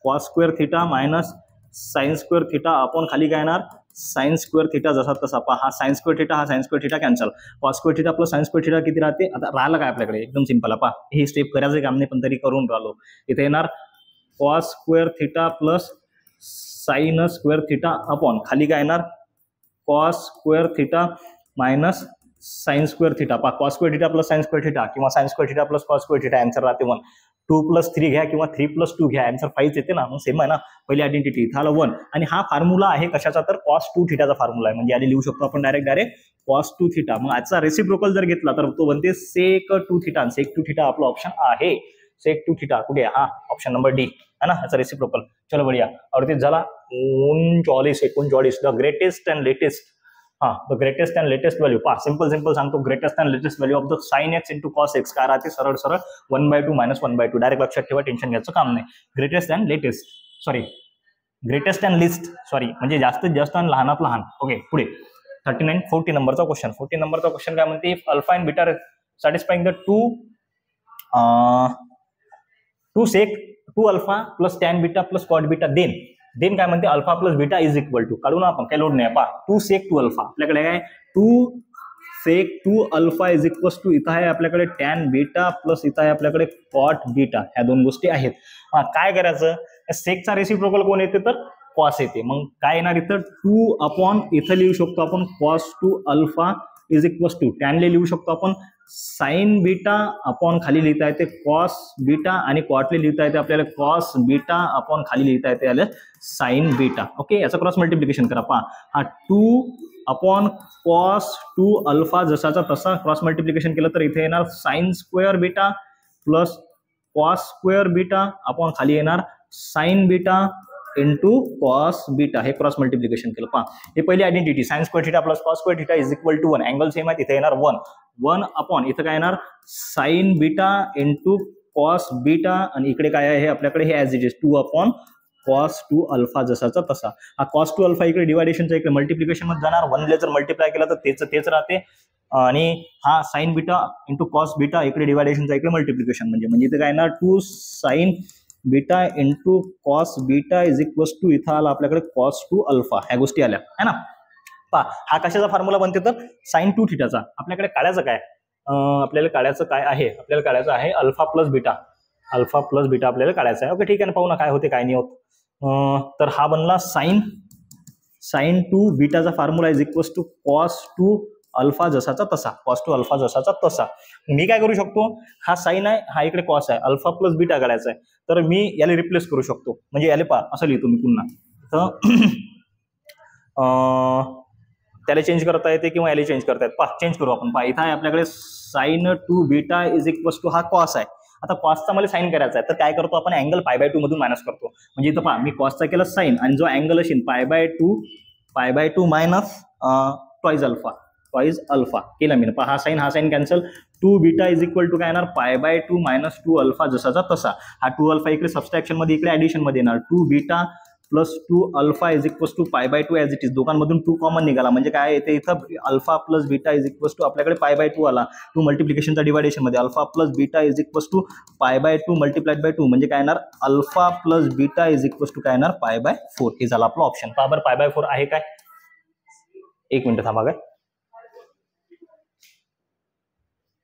cos square theta minus sine square theta upon खाली काय येणार साइन स्क्वेअर थीटा जसा तसा. पहा हा साइन स्क्वेअर थीटा हा sign square theta cancel, cos square theta plus sine square theta किती राहते. आता राहिलं काय आपल्याकडे एकदम सिंपल. पहा हे स्टेप करायचं काम नाही पण तरी करून राहिलो. इथे येणार cos square theta plus sine square theta upon खाली काय येणार cos square theta minus sine square theta. पहा cos square theta plus sine square theta किंवा sine square theta plus cos square theta answer राहते 1. 2 + 3 घ्या किंवा 3 + 2 घ्या आन्सर 5 येते ना. मग सेम आहे ना, पहिली आयडेंटिटी इथं आला 1 आणि हा फॉर्म्युला आहे कशाचा तर cos 2 थीटाचा फॉर्म्युला आहे. म्हणजे याने लिहू शकतो आपण डायरेक्ट cos 2 थीटा. मग आजचा रेसिप्रोकल जर घेतला तर तो बनते sec 2 थीटा. sec 2 थीटा आपला ऑप्शन आहे. sec 2 थीटा कुठे आहे, हा ऑप्शन नंबर डी है ना, याचा रेसिप्रोकल. चलो बढ़िया. 38 झाला. 39 the greatest and latest the greatest and latest value. पहा सिंपल सांगतो, greatest and latest value of the sine x into cos x काय राहते सरळ 1/2 मायनस 1/2. डायरेक्ट लक्षात ठेवा, टेन्शन घ्यायचं काम नाही. ग्रेटेस्ट अँड लिस्ट म्हणजे जास्तीत जास्त आणि लहानात लहान. ओके पुढे 40 नंबरचा क्वेश्चन. 40 नंबरचा क्वेश्चन काय म्हणते, if alpha and beta satisfying the two sec 2 alpha plus tan beta plus cot beta then काय म्हणते alpha plus beta is equal to. काढू ना आपण, काय लोड नाही. पहा 2 सेक 2 अल्फा आपल्याकडे काय 2 सेक 2 अल्फा इज इक्वल टू इथं आहे आपल्याकडे टॅन बीटा प्लस इथं आहे आपल्याकडे कॉट बीटा. ह्या दोन गोष्टी आहेत. काय करायचं, सेकचा रेसिप्रोकल कोण येते तर कॉस येते. मग काय येणार इथं 2 अपॉन इथं लिहू शकतो आपण cos 2 alpha is equal to टॅनले लिहू शकतो आपण साइन बीटा अपॉन खाली लिहिता येते कॉस बीटा आणि कॉटले लिहिता येते आपल्याला कॉस बीटा अपॉन खाली लिहिता येते आले साइन बीटा. ओके याचं क्रॉस मल्टिप्लिकेशन करा. पहा हा 2 अपॉन कॉस 2 अल्फा जसाचा तसा क्रॉस मल्टिप्लिकेशन केलं तर इथे येणार sine square beta plus cos square beta upon खाली येणार sine beta into cos beta. हे क्रॉस मल्टिप्लिकेशन केलं. पहा हे पहिली identity sine square theta plus cos square theta is equal to 1. Angle same आहे, तिथे येणार 1 अपॉन इथं काय येणार sine beta into cos beta आणि इकडे काय आहे आपल्याकडे हे as it is 2 upon cos 2 alpha जसाचा तसा. हा कॉस 2 अल्फा इकडे डिवायडेशनचा इकडे मल्टिप्लिकेशन मध्ये जाणार. 1 जर मल्टिप्लाय केला तर तेच राहते आणि हा sine beta into cos beta इकडे डिवायडेशनचा इकडे मल्टिप्लिकेशन म्हणजे इथे काय येणार 2 sine beta into cos beta is equal to इथं आला आपल्याकडे कॉस 2 अल्फा. ह्या गोष्टी आल्या है ना. हा कशाचा फॉर्म्युला बनते तर साइन 2 थिटाचा. आपल्याकडे काळ्याचं काय, आपल्याला काळ्याचं काय आहे, आपल्याला काळ्याचं आहे alpha plus beta. Alpha plus beta आपल्याला काढायचं आहे. ओके ठीक आहे ना, पाहू ना काय होते काय नाही होत. तर हा बनला साइन 2 बीटाचा formula is equals to cos 2 alpha जसाचा तसा. कॉस 2 अल्फा जसाचा तसा. मी काय करू शकतो, हा साइन आहे, हा इकडे कॉस आहे, अल्फा प्लस बीटा काढायचा आहे, तर मी याला रिप्लेस करू शकतो. म्हणजे याला असं लिहितो मी पुन्हा, तर त्याला चेंज करता येते किंवा याला चेंज करता येते. चेंज करू आपण. इथं आहे आपल्याकडे sine 2 beta is equals to हा कॉस आहे. आता कॉसचा मला साइन करायचा आहे, तर काय करतो आपण, अँगल π/2 मधून मायनस करतो. म्हणजे इथं मी कॉसचा केला साइन, आणि जो अँगल असेल π/2 मायनस ट्वाइस अल्फा केला मी. हा sine cancel. 2 beta is equal to काय येणार, π/2 मायनस 2 अल्फा जसाचा तसा. हा 2 अल्फा इकडे सबस्ट्रॅक्शन मध्ये, इकडे ऍडिशन मध्ये येणार. 2 beta plus 2 alpha is equals to π/2 as it is. दोघांमधून 2 कॉमन निघाला, म्हणजे काय येते इथं alpha plus beta is equals to आपल्याकडे π/2 आला. 2 मल्टिप्लिकेशनचा डिवायडेशन मध्ये alpha plus beta is equals to π/2 multiplied by 2, म्हणजे काय येणार alpha plus beta is equals to काय येणार π/4. हे झालं आपलं ऑप्शन. बरं π/4 आहे काय, एक मिनिट थांबा. काय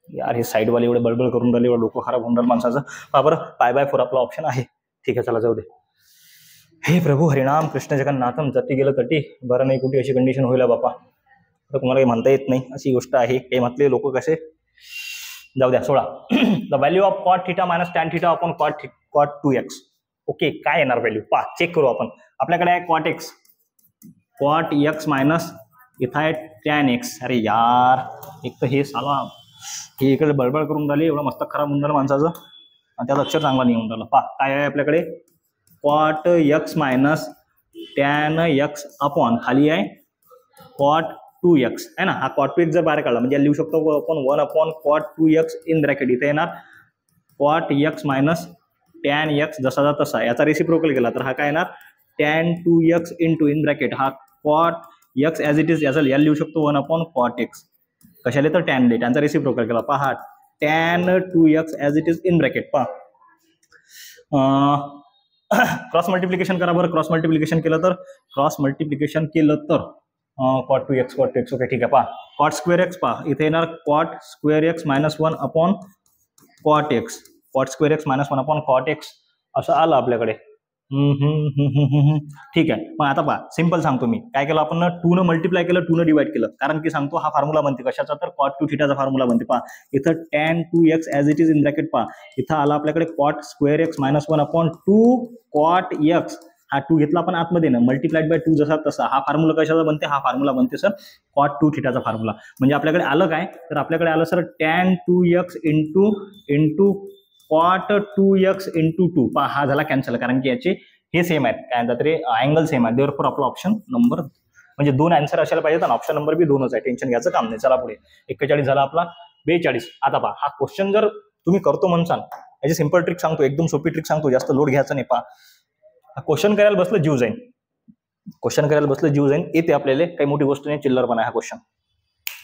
यार, हे साईडवाले एवढे बडबड करून राहिले, डोकं खराब होऊन राहिलं माणसाचं. बरं π/4 आपला ऑप्शन आहे. ठीक आहे, चला जाऊ दे. हे प्रभू हरिनाम कृष्ण जगन्नाथम. जटी गेलं तटी बरं नाही, कुठे अशी कंडिशन होईल बापा, तर तुम्हाला काही म्हणता येत नाही, अशी गोष्ट आहे. हे म्हटले लोक कसे, जाऊ द्या, सोडा. The value of cot theta minus tan theta upon cot 2x. Okay, काय येणार व्हॅल्यू, चेक करू आपण. आपल्याकडे आहे कॉट x मायनस इथं आहे टॅन एक्स. अरे यार, एक तर हे साला हे इकडे बडबड करून राहिले, एवढं मस्त खराब होऊन राहिलं माणसाचं, आणि त्याचा अक्षर चांगला नाही होऊन राहिलं. काय आहे आपल्याकडे, cot x minus tan x upon खाली आहे कॉट 2x आहे ना. हा कॉट 2x जर बाहेर काढला म्हणजे लिहू शकतो आपण 1 upon cot 2x in bracket. इथे येणार cot x minus tan x जसाचा तसा. याचा रेसिप्रोकल केला तर हा काय येणार tan 2x into in bracket हा cot x as it is. याचा लिहू शकतो 1 अपॉन कॉट x. कशाले तर टॅन ले, त्यांचा रेसिप्रोकल केला. पहा tan 2x as it is in bracket. Cross multiplication करा बरं. क्रॉस मल्टिप्लिकेशन केलं तर कॉट 2x ओके ठीक आहे. कॉट स्क्वेअर एक्स इथे येणार cot square x minus 1 upon cot x. Cot square x minus 1 upon cot x असं आलं आपल्याकडे. ठीक आहे. मग आता सिंपल सांगतो मी काय केलं आपण, 2 न मल्टिप्लाय केलं, 2 न डिवाइड केलं, कारण की सांगतो हा फॉर्म्युला बनते कशाचा तर कॉट 2 थिटाचा फॉर्म्युला बनते. इथं tan 2x as it is in bracket. इथं आला आपल्याकडे cot square x minus 1 upon 2 cot x. हा 2 घेतला आपण आतमध्ये ना, मल्टिप्लाइड बाय 2 जसा तसा. हा फॉर्म्युला कशाचा बनते, हा फॉर्म्युला बनते सर कॉट 2 थिटाचा फॉर्म्युला. म्हणजे आपल्याकडे आलं काय, तर आपल्याकडे आलं sir tan 2x into cot 2x into 2. हा झाला कॅन्सल, कारण की याचे हे सेम आहेत, काय म्हणतात रे, अँगल सेम आहे. देअरफॉर आपला ऑप्शन नंबर म्हणजे 2 आन्सर असायला पाहिजेत, आणि ऑप्शन नंबर बी 2च आहे. टेन्शन घ्यायचं काम नाही. चला पुढे. 41 झाला आपला. 42. आता हा क्वेश्चन जर तुम्ही करतो म्हणसाल, याची सिंपल ट्रिक सांगतो, एकदम सोपी ट्रिक सांगतो, जास्त लोड घ्यायचं नाही. क्वेश्चन करायला बसलं जीव जाईन. येते आपल्याला, काही मोठी गोष्ट नाही, चिल्लरपणा आहे हा क्वेश्चन.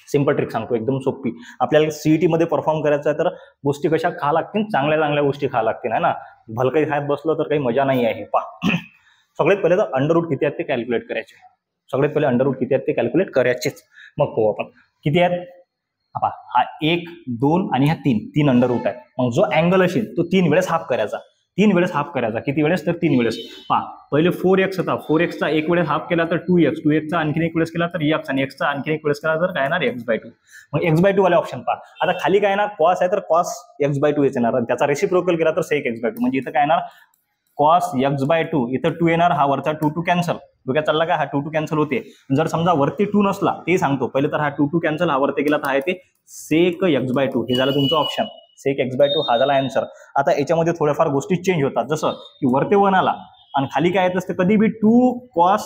सिंपल ट्रिक सांगतो, एकदम सोपी. आपल्याला सीईटी मध्ये परफॉर्म करायचं आहे तर गोष्टी कशा खा लागतील, चांगल्या गोष्टी खा लागतील आहे ना. भलकाही खायत बसलं तर काही मजा नाही आहे. सगळ्यात पहिले तर अंडर रूट किती आहेत ते कॅल्क्युलेट करायचे. मग पाहू आपण किती आहेत. हा 1 2 आणि हा 3 अंडर रूट आहे. मग जो अँगल असेल तो 3 वेळेस हाफ करायचा. किती वेळेस तर 3 वेळेस. पहिले 4x होता, 4x चा एक वेळेस हाफ केला तर 2x चा आणखीन एक वेळेस केला तर x, आणि x चा आणखीन एक वेळेस केला तर काय येणार x/2. मग x/2 वाले ऑप्शन आता खाली काय येणार, कॉस आहे तर कॉस x/2 येणार, आणि त्याचा रेसिप्रोकल केला तर sec x/2. म्हणजे इथं काय येणार कॉस x/2. इथं 2 येणार, हा वरचा 2 कॅन्सल. डोक्यात चालला का, हा 2 कॅन्सल होते. जर समजा वरती 2 नसला ते सांगतो पहिले, तर हा 2 कॅन्सल, हा वरती गेला तर आहे ते sec x/2. हे झालं तुमचं ऑप्शन. sec x/2 हा झाला आन्सर. आता याच्यामध्ये थोड्याफार गोष्टी चेंज होतात, जसं की वरते 1 आला आणि खाली काय येत असते, कधी बी 2 cos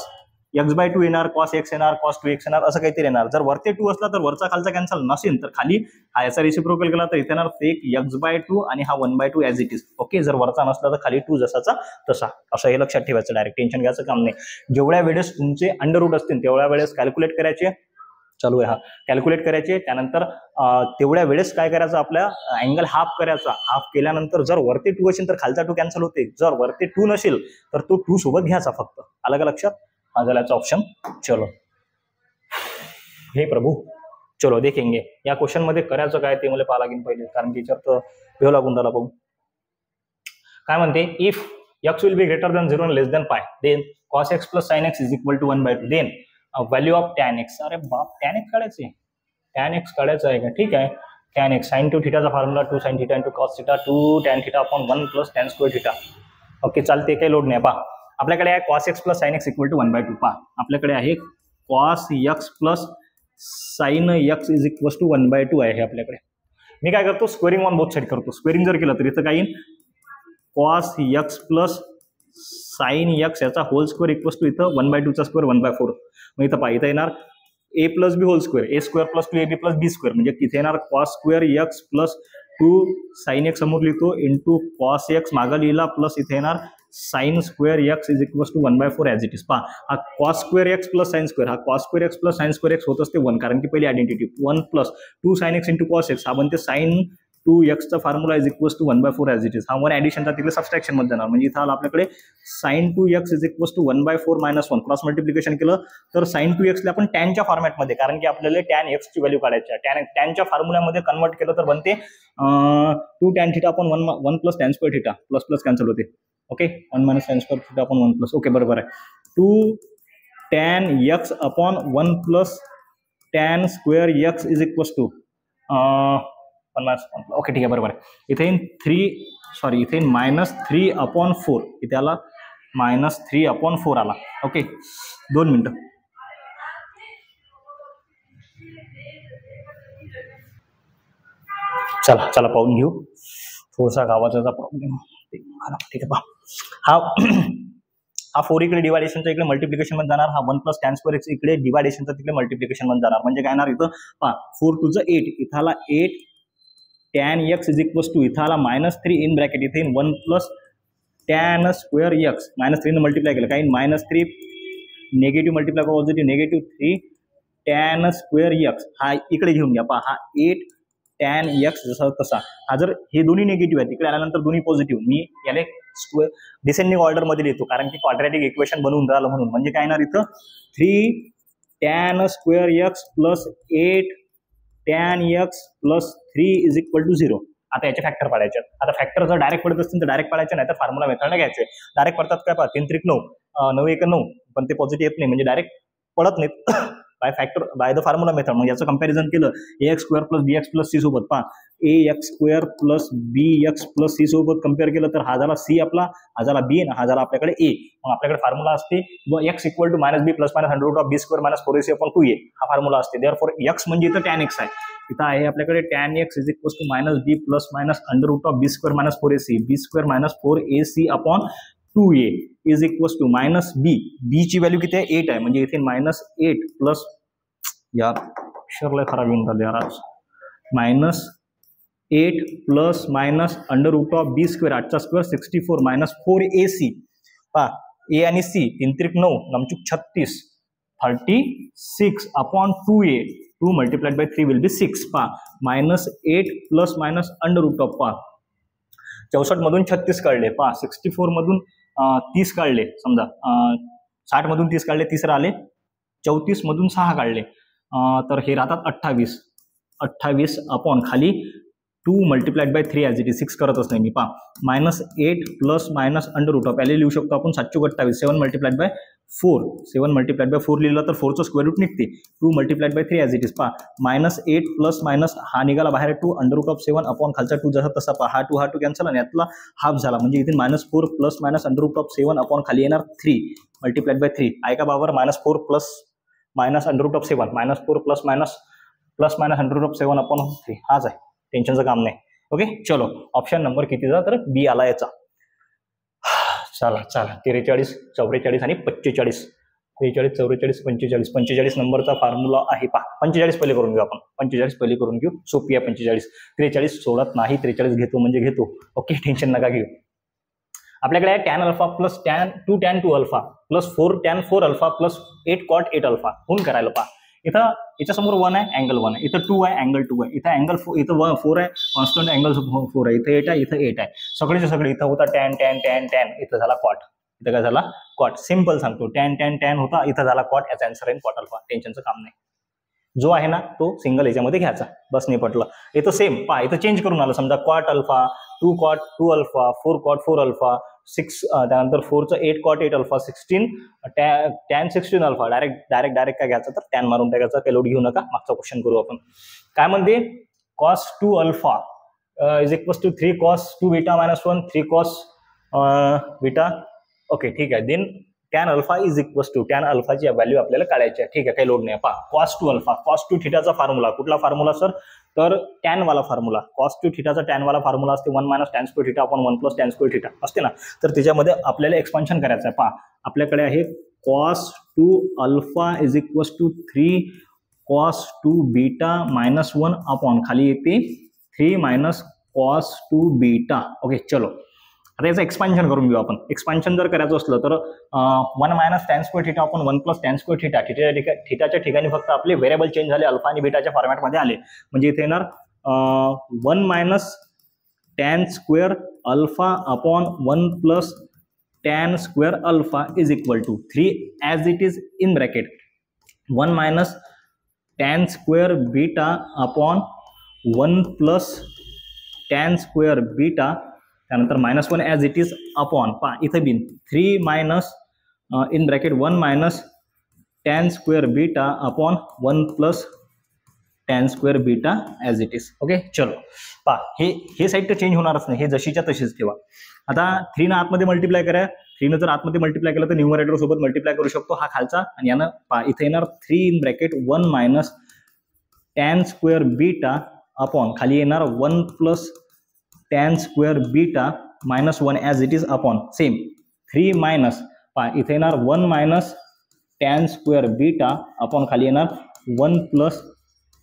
x/2 येणार, cos x येणार, cos 2x येणार, असं काहीतरी येणार. जर वरते 2 असला तर वरचा खालचा कॅन्सल नसेल, तर खाली हा याचा रेसिप्रोकल केला तर इथे येणार sec x/2 आणि हा 1/2 ॲज इट इज. ओके, जर वरचा नसला तर खाली 2 जसाचा तसा. असं हे लक्षात ठेवायचं, डायरेक्ट टेन्शन घ्यायचं काम नाही. जेवढ्या वेळेस तुमचे अंडर रूट असतील तेवढ्या वेळेस कॅल्क्युलेट करायचे. चालू आहे कॅल्क्युलेट करायचे. त्यानंतर तेवढ्या वेळेस काय करायचं, आपल्या अँगल हाफ करायचा. हाफ केल्यानंतर जर वरती 2 असेल तर खालचा 2 कॅन्सल होते. जर वरती 2 नसेल तर तो 2 सोबत घ्यायचा फक्त. आलं का लक्षात. हा झाला ऑप्शन. चलो हे प्रभू, चलो देखेंगे या क्वेश्चन मध्ये करायचं काय ते मला पाहा लागेल पहिले, कारण की याच्यात भेव लागून झाला पाहू. काय म्हणते, if x will be greater than 0 and less than pi, then cos x plus sin x is equal to 1/2, then value of tan x. अरे बाप, tan x काढायचे, tan x काढायचं आहे का? ठीक आहे, tan x sin 2 थीटाचा formula 2 sin theta into cos theta 2 tan theta upon 1 plus tan square theta. Okay, चालते, काही लोड नाही. पहा आपल्याकडे आहे cos x plus sin x equal to 1/2. पहा आपल्याकडे आहे cos x plus sin x is equal to 1/2 आहे आपल्याकडे. मी काय करतो, स्क्वेअरिंग ऑन बोथ साइड करतो. स्क्वेअरिंग जर केलं तर इथं काय येईल, cos x plus sin x याचा होल स्क्वेअर इक्वल्स टू इथं 1/2 चा स्क्वेअर 1/4. मग इथं पहा, इथं येणार a plus b whole square, a स्क्वेअर plus 2ab plus b square, म्हणजे इथे येणार cos square x plus 2 sin x समोर लिहितो इंटू cos x मागं लिहिला प्लस इथे येणार sin square x is equals to 1/4 as it is. पहा हा cos square x plus sin square, हा cos square x plus sin square x होत असते 1, कारण की पहिली identity 1 plus 2 sin x into cos x, हा बनते sin 2x चा formula is equals to 1/4 as it is. हा 1 ॲडिशनचा तिकडे सबस्ट्रॅक्शन मध्ये जाणार, म्हणजे इथं आला आपल्याकडे sin 2x is equals to 1/4 minus 1. Cross multiplication केलं तर sin 2x ला आपण टॅनच्या फॉर्मॅटमध्ये, कारण की आपल्याला tan x ची व्हॅल्यू काढायची आहे, टॅनच्या फॉर्म्युल्यामध्ये कन्वर्ट केलं तर बनते 2 tan theta upon 1 plus tan square theta, plus plus cancel होते. Okay, 1 minus tan square theta upon 1 plus, okay बरोबर आहे, 2 tan x upon 1 plus tan square x is equals to 1 minus 1. Okay ठीक आहे, बरोबर आहे. इथे इथे -3 अपॉन 4, इथे आला -3 अपॉन 4 आला. ओके, 2 मिनिटं. चला चला पाहून घेऊ, थोडासा गावाचा प्रॉब्लेम. ठीक आहे, पहा हा 4 इकडे डिवायडेशनचा इकडे मल्टिप्लिकेशन मध्ये जाणार, हा 1 प्लस tan स्क्वेअर x इकडे डिवायडेशनचा तिकडे मल्टिप्लिकेशन मध्ये जाणार, म्हणजे काय येणार इथं पहा 4 टू 8, इथं आला 8 tan x is equals to इथं आला -3 इन ब्रॅकेट, इथे 1 प्लस tan स्क्वेअर x, -3 ने मल्टिप्लाय केलं, काही -3 negative multiply positive negative 3 tan square x, हा इकडे घेऊन घ्या. पहा हा 8 tan x जसा तसा, हा जर हे दोन्ही निगेटिव्ह आहेत इकडे आल्यानंतर दोन्ही पॉझिटिव्ह, मी याला स्क्वेअर डिसेंडिंग ऑर्डर मध्ये लिहितो, कारण की क्वाड्रॅटिक इक्वेशन बनवून राहिलं म्हणून. म्हणजे काय येणार इथं 3 tan square x plus 8 tan x plus 3 is equal to 0. आता याचे फॅक्टर पाडायचे. आता फॅक्टर जर डायरेक्ट पडत असतील तर डायरेक्ट पाडायचे, नाही तर फॉर्म्युला मेथडने घ्यायचे. डायरेक्ट पडतात काय, पहा 3 त्रिक 9, 9 1 9, पण ते पॉझिटिव्ह येत नाही, म्हणजे डायरेक्ट पडत नाहीत by factor, by the formula method. मग याचं कंपॅरिझन केलं ax square plus bx plus c सोबत, पहा ax square plus bx plus c सोबत कम्पेअर केलं तर हा झाला c आपला, हा झाला b आणि हा झाला आपल्याकडे a. मग आपल्याकडे फॉर्म्युला असते x equal to -b plus minus under root of b square minus 4ac upon 2a, हा फॉर्म्युला असते. देअरफॉर x म्हणजे इथं tan x आहे, इथं आहे आपल्याकडे tan x is equal to -b plus minus under root of b square minus 4ac, b square minus 4ac upon 2a is equal to -b, b ची value किती आहे 8 आहे, म्हणजे इथे -8 प्लस, यार अक्षरलय खराब येऊन राहिले यार आज, -8 plus minus under root of b square 8 चा स्क्वेअर 64 मायनस 4ac. पहा a आणि c 3 त्रिक 9 नमचूक 36, 36 upon 2a, 2 multiplied by 3 will be 6. पहा -8 plus minus under root of, पहा 64 मधून 36 काढले, पहा 64 मधून 30 काढले, समजा 60 मधून 30 काढले, तिसरं आले 34 मधून 6 काढले, तर हे राहतात 28 अपॉन खाली 2 multiplied by 3 as it is, 6 करतच नाही मी. पहा -8 plus minus under root of, याला लिहू शकतो आपण 728, 7 मल्टिप्लाइड बाय 4, 7 मल्टिप्लाइड बाय 4 लिहिलं तर 4चं स्क्वेअर रूट निघते, 2 multiplied by 3 as it is. पहा -8 प्लस मायनस हा निघाला बाहेर 2 अंडर रूट ऑफ 7 अपॉन खालचा 2 जसा तसा, पहा हा 2 कॅन्सल आणि यातला हाफ झाला, म्हणजे इथे -4 plus minus under root of 7 upon खाली येणार 3 मल्टिप्लाइड बाय 3, आहे का बाबर, -4 plus minus under root of 7, -4 plus minus under root of 7 upon 3, हाच आहे, टेन्शनचं काम नाही. ओके चलो, ऑप्शन नंबर कितीचा, तर बी आला याचा. चला 43 44 आणि 45, 43 44 45, 45 नंबरचा फॉर्म्युला आहे. पहा 45 पहिले करून घेऊ आपण, 45 पहिले करून घेऊ, सोपी आहे 45. 43 सोडत नाही, 43 घेतो म्हणजे घेतो. ओके टेन्शन नका घेऊ. आपल्याकडे आहे tan alpha plus 2 tan 2 alpha plus 4 tan 4 alpha plus 8 cot 8 alpha होऊन करायला. पहा इथं याच्यासमोर 1 आहे, अँगल 1 आहे, इथं 2 आहे, अँगल 2 आहे, इथं अँगल 4, इथं 4 आहे, कॉन्स्टंट अँगल 4 आहे, इथं 8 आहे, इथं 8 आहे, सगळेचे सगळे. इथं होता tan tan tan tan, इथं झाला cot, इथं काय झाला cot. सिंपल सांगतो, tan tan tan होता, इथं झाला cot, याचा आन्सर आहे cot अल्फा, टेन्शनचं काम नाही. जो आहे ना तो सिंगल याच्यामध्ये घ्यायचा, बस नाही पटलं. इथं सेम पहा, इथं चेंज करून आलं, समजा cot alpha 2 cot 2 alpha 4 cot 4 alpha 6 त्यानंतर 4चं 8 cot 8 alpha 16 tan 16 alpha. Direct काय घ्यायचं तर टॅन मारून टाकायचं, काही लोड घेऊ नका. मागचा क्वेश्चन करू आपण. काय म्हणते, cos 2 alpha is equals to 3 cos 2 beta minus 1 3 cos beta. Okay ठीक आहे. Then tan alpha is equals to, tan अल्फाची व्हॅल्यू आपल्याला काढायची आहे. ठीक आहे, काही लोड नाही. पहा, कॉस 2 अल्फा, कॉस 2 थिटाचा फॉर्म्युला, कुठला फॉर्म्युला सर, तर टॅन वाला फॉर्म्युला. कॉस 2 थिटाचा टॅन वाला फॉर्म्युला असते 1 minus tan square theta upon 1 plus tan square theta असते ना. तर त्याच्यामध्ये आपल्याला एक्सपान्शन करायचं आहे. पहा, आपल्याकडे आहे cos 2 alpha is equals to 3 cos 2 beta minus 1 upon खाली येते 3 मायनस कॉस 2 बीटा. ओके चलो, आता याचं एक्सपान्शन करून घेऊ आपण. एक्सपान्शन जर करायचं असलं तर 1 मायनस टॅन स्क्वेअर थिटा आपण 1 प्लस टॅन स्क्वेअर थिटा. थिटाच्या ठिकाणी फक्त आपले व्हेरिएबल चेंज झाले, अल्फा आणि बीटाच्या फॉर्मॅटमध्ये आले. म्हणजे इथे येणार 1 minus tan square alpha upon 1 plus tan square alpha is equal to 3 as it is in bracket 1 minus tan square beta upon 1 plus tan square beta, त्यानंतर -1 ॲज इट इज अपॉन पहा इथं बिन 3 minus in bracket 1 minus tan square beta upon 1 plus tan square beta as it is. Okay चलो, पहा हे side तर change होणारच नाही, हे जशीच्या तशीच ठेवा. आता 3 ना आतमध्ये मल्टिप्लाय करा. 3 ने जर आतमध्ये मल्टिप्लाय केलं तर न्यूमरेटर सोबत मल्टिप्लाय करू शकतो, हा खालचा. आणि यानं पहा इथे येणार 3 in bracket 1 minus tan square beta upon खाली येणार 1 plus tan square beta -1 as it is upon same 3 minus पहा इथे येणार 1 minus tan square beta upon खाली येणार 1 प्लस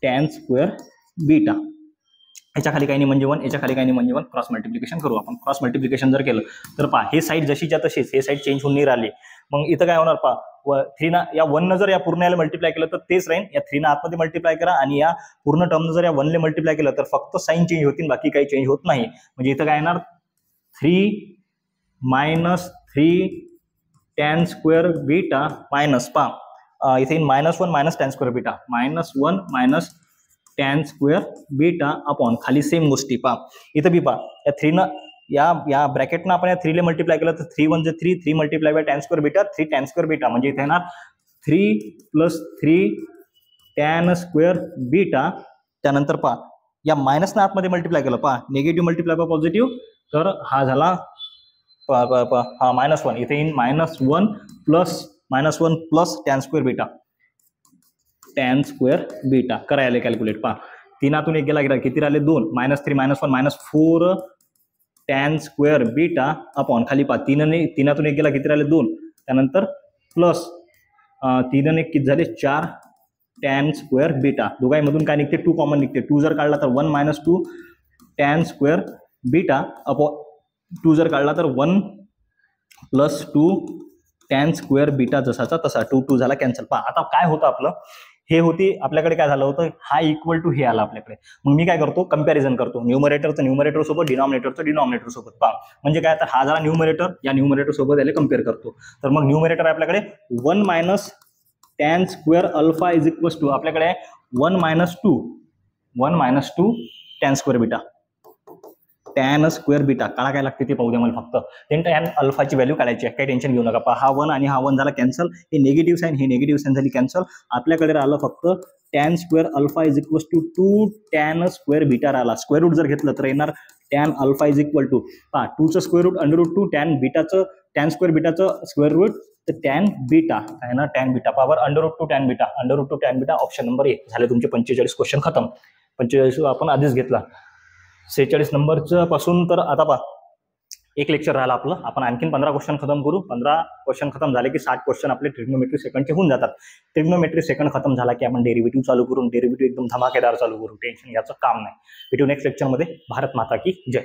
टॅन स्क्वेअर बीटा. याच्या खाली काही नाही म्हणजे 1, याच्या खाली काही नाही म्हणजे 1. क्रॉस मल्टिप्लिकेशन करू आपण. क्रॉस मल्टिप्लिकेशन जर केलं तर पहा हे साईड जशीच्या तशीच, हे साईड चेंज होऊन नाही राहिली. मग इथं काय होणार पहा, 3 ना या 1 न जर या पूर्ण याला मल्टिप्लाय केलं तर तेच राहील. या 3 ना आतमध्ये मल्टिप्लाय करा आणि या पूर्ण टर्म जर या 1 ने मल्टिप्लाय केलं तर फक्त साईन चेंज होतील, बाकी काही चेंज होत नाही. म्हणजे इथं काय येणार 3 minus 3 tan square beta minus पहा इथे -1 minus tan square beta -1 minus tan square beta upon खाली सेम गोष्टी पहा इथं बी पहा या 3 न या ब्रॅकेटनं आपण या 3 ले मल्टिप्लाय केलं तर 3 1 3 3 multiply by tan square beta 3 tan square beta. म्हणजे इथे येणार 3 प्लस 3 टॅन स्क्वेअर बीटा. त्यानंतर पहा या मायनसनं आतमध्ये मल्टिप्लाय केलं पहा निगेटिव्ह मल्टिप्लाय बाय पॉझिटिव्ह, तर हा झाला हा -1. इथे येईन -1 plus tan square beta. Tan square beta करायला कॅल्क्युलेट पहा 3 1 गेला किती राहिले 2 -3 -1 -4 टॅन स्क्वेअर बीटा अपॉन खाली पहा 3 1 गेला किती राहिले 2, त्यानंतर प्लस 3 1 किती झाले 4 टॅन स्क्वेअर बीटा. दोघांमधून काय निघते 2 कॉमन निघते. 2 जर काढला तर 1 - 2 टॅन स्क्वेअर बीटा अपॉन 2 जर काढला तर 1 प्लस 2 टॅन स्क्वेअर बीटा जसाचा तसा 2 2 झाला कॅन्सल. पहा आता काय होतं आपलं, हे होती आपल्याकडे काय झालं होतं हा इक्वल टू हे आला आपल्याकडे. मग मी काय करतो कंपॅरिझन करतो न्यूमरेटरचं न्यूमरेटर सोबत डिनॉमिनेटरचं डिनॉमिनेटर सोबत. पहा म्हणजे काय तर हा झाला न्यूमरेटर, या न्यूमरेटर सोबत याला कम्पेअर करतो. तर मग न्यूमरेटर आपल्याकडे 1 minus tan square alpha is equals to आपल्याकडे 1 - 2 tan square beta. Tan square beta काढा काय लागते ते पाहू द्या मला फक्त. देन टॅन अल्फाची व्हॅल्यू काढायची आहे, काही टेन्शन घेऊ नका. पहा हा 1 आणि हा 1 झाला कॅन्सल, हे निगेटिव्ह साईन हे निगेटिव्ह साईन झाली कॅन्सल. आपल्याकडे राहिलं फक्त tan square alpha is equals to 2 tan square beta राहिला. स्क्वेअर रूट जर घेतलं तर येणार tan alpha is equal to पहा 2चं स्क्वेअर रूट √2 टॅन स्क्वेअर बीटाचं स्क्वेअर रूट तर टॅन बीटा आहे ना tan beta power √2 tan beta option number A. झाले तुमचे 45 क्वेश्चन खतम. 45 आपण आधीच घेतला. 46 नंबरचं पासून तर आता पहा एक लेक्चर राहिला आपलं. आपण आणखीन 15 क्वेश्चन खतम करू. 15 क्वेश्चन खतम झाले की 60 क्वेश्चन आपले ट्रिग्नोमेट्री सेकंडचे होऊन जातात. ट्रिग्नोमेट्री सेकंड खतम झाला की आपण डेरिव्हेटिव्ह चालू करून डेरिव्हेटिव्ह एकदम धमाकेदार चालू करू. टेन्शन घ्यायचं काम नाही. भेटू नेक्स्ट लेक्चरमध्ये. भारत माता की जय.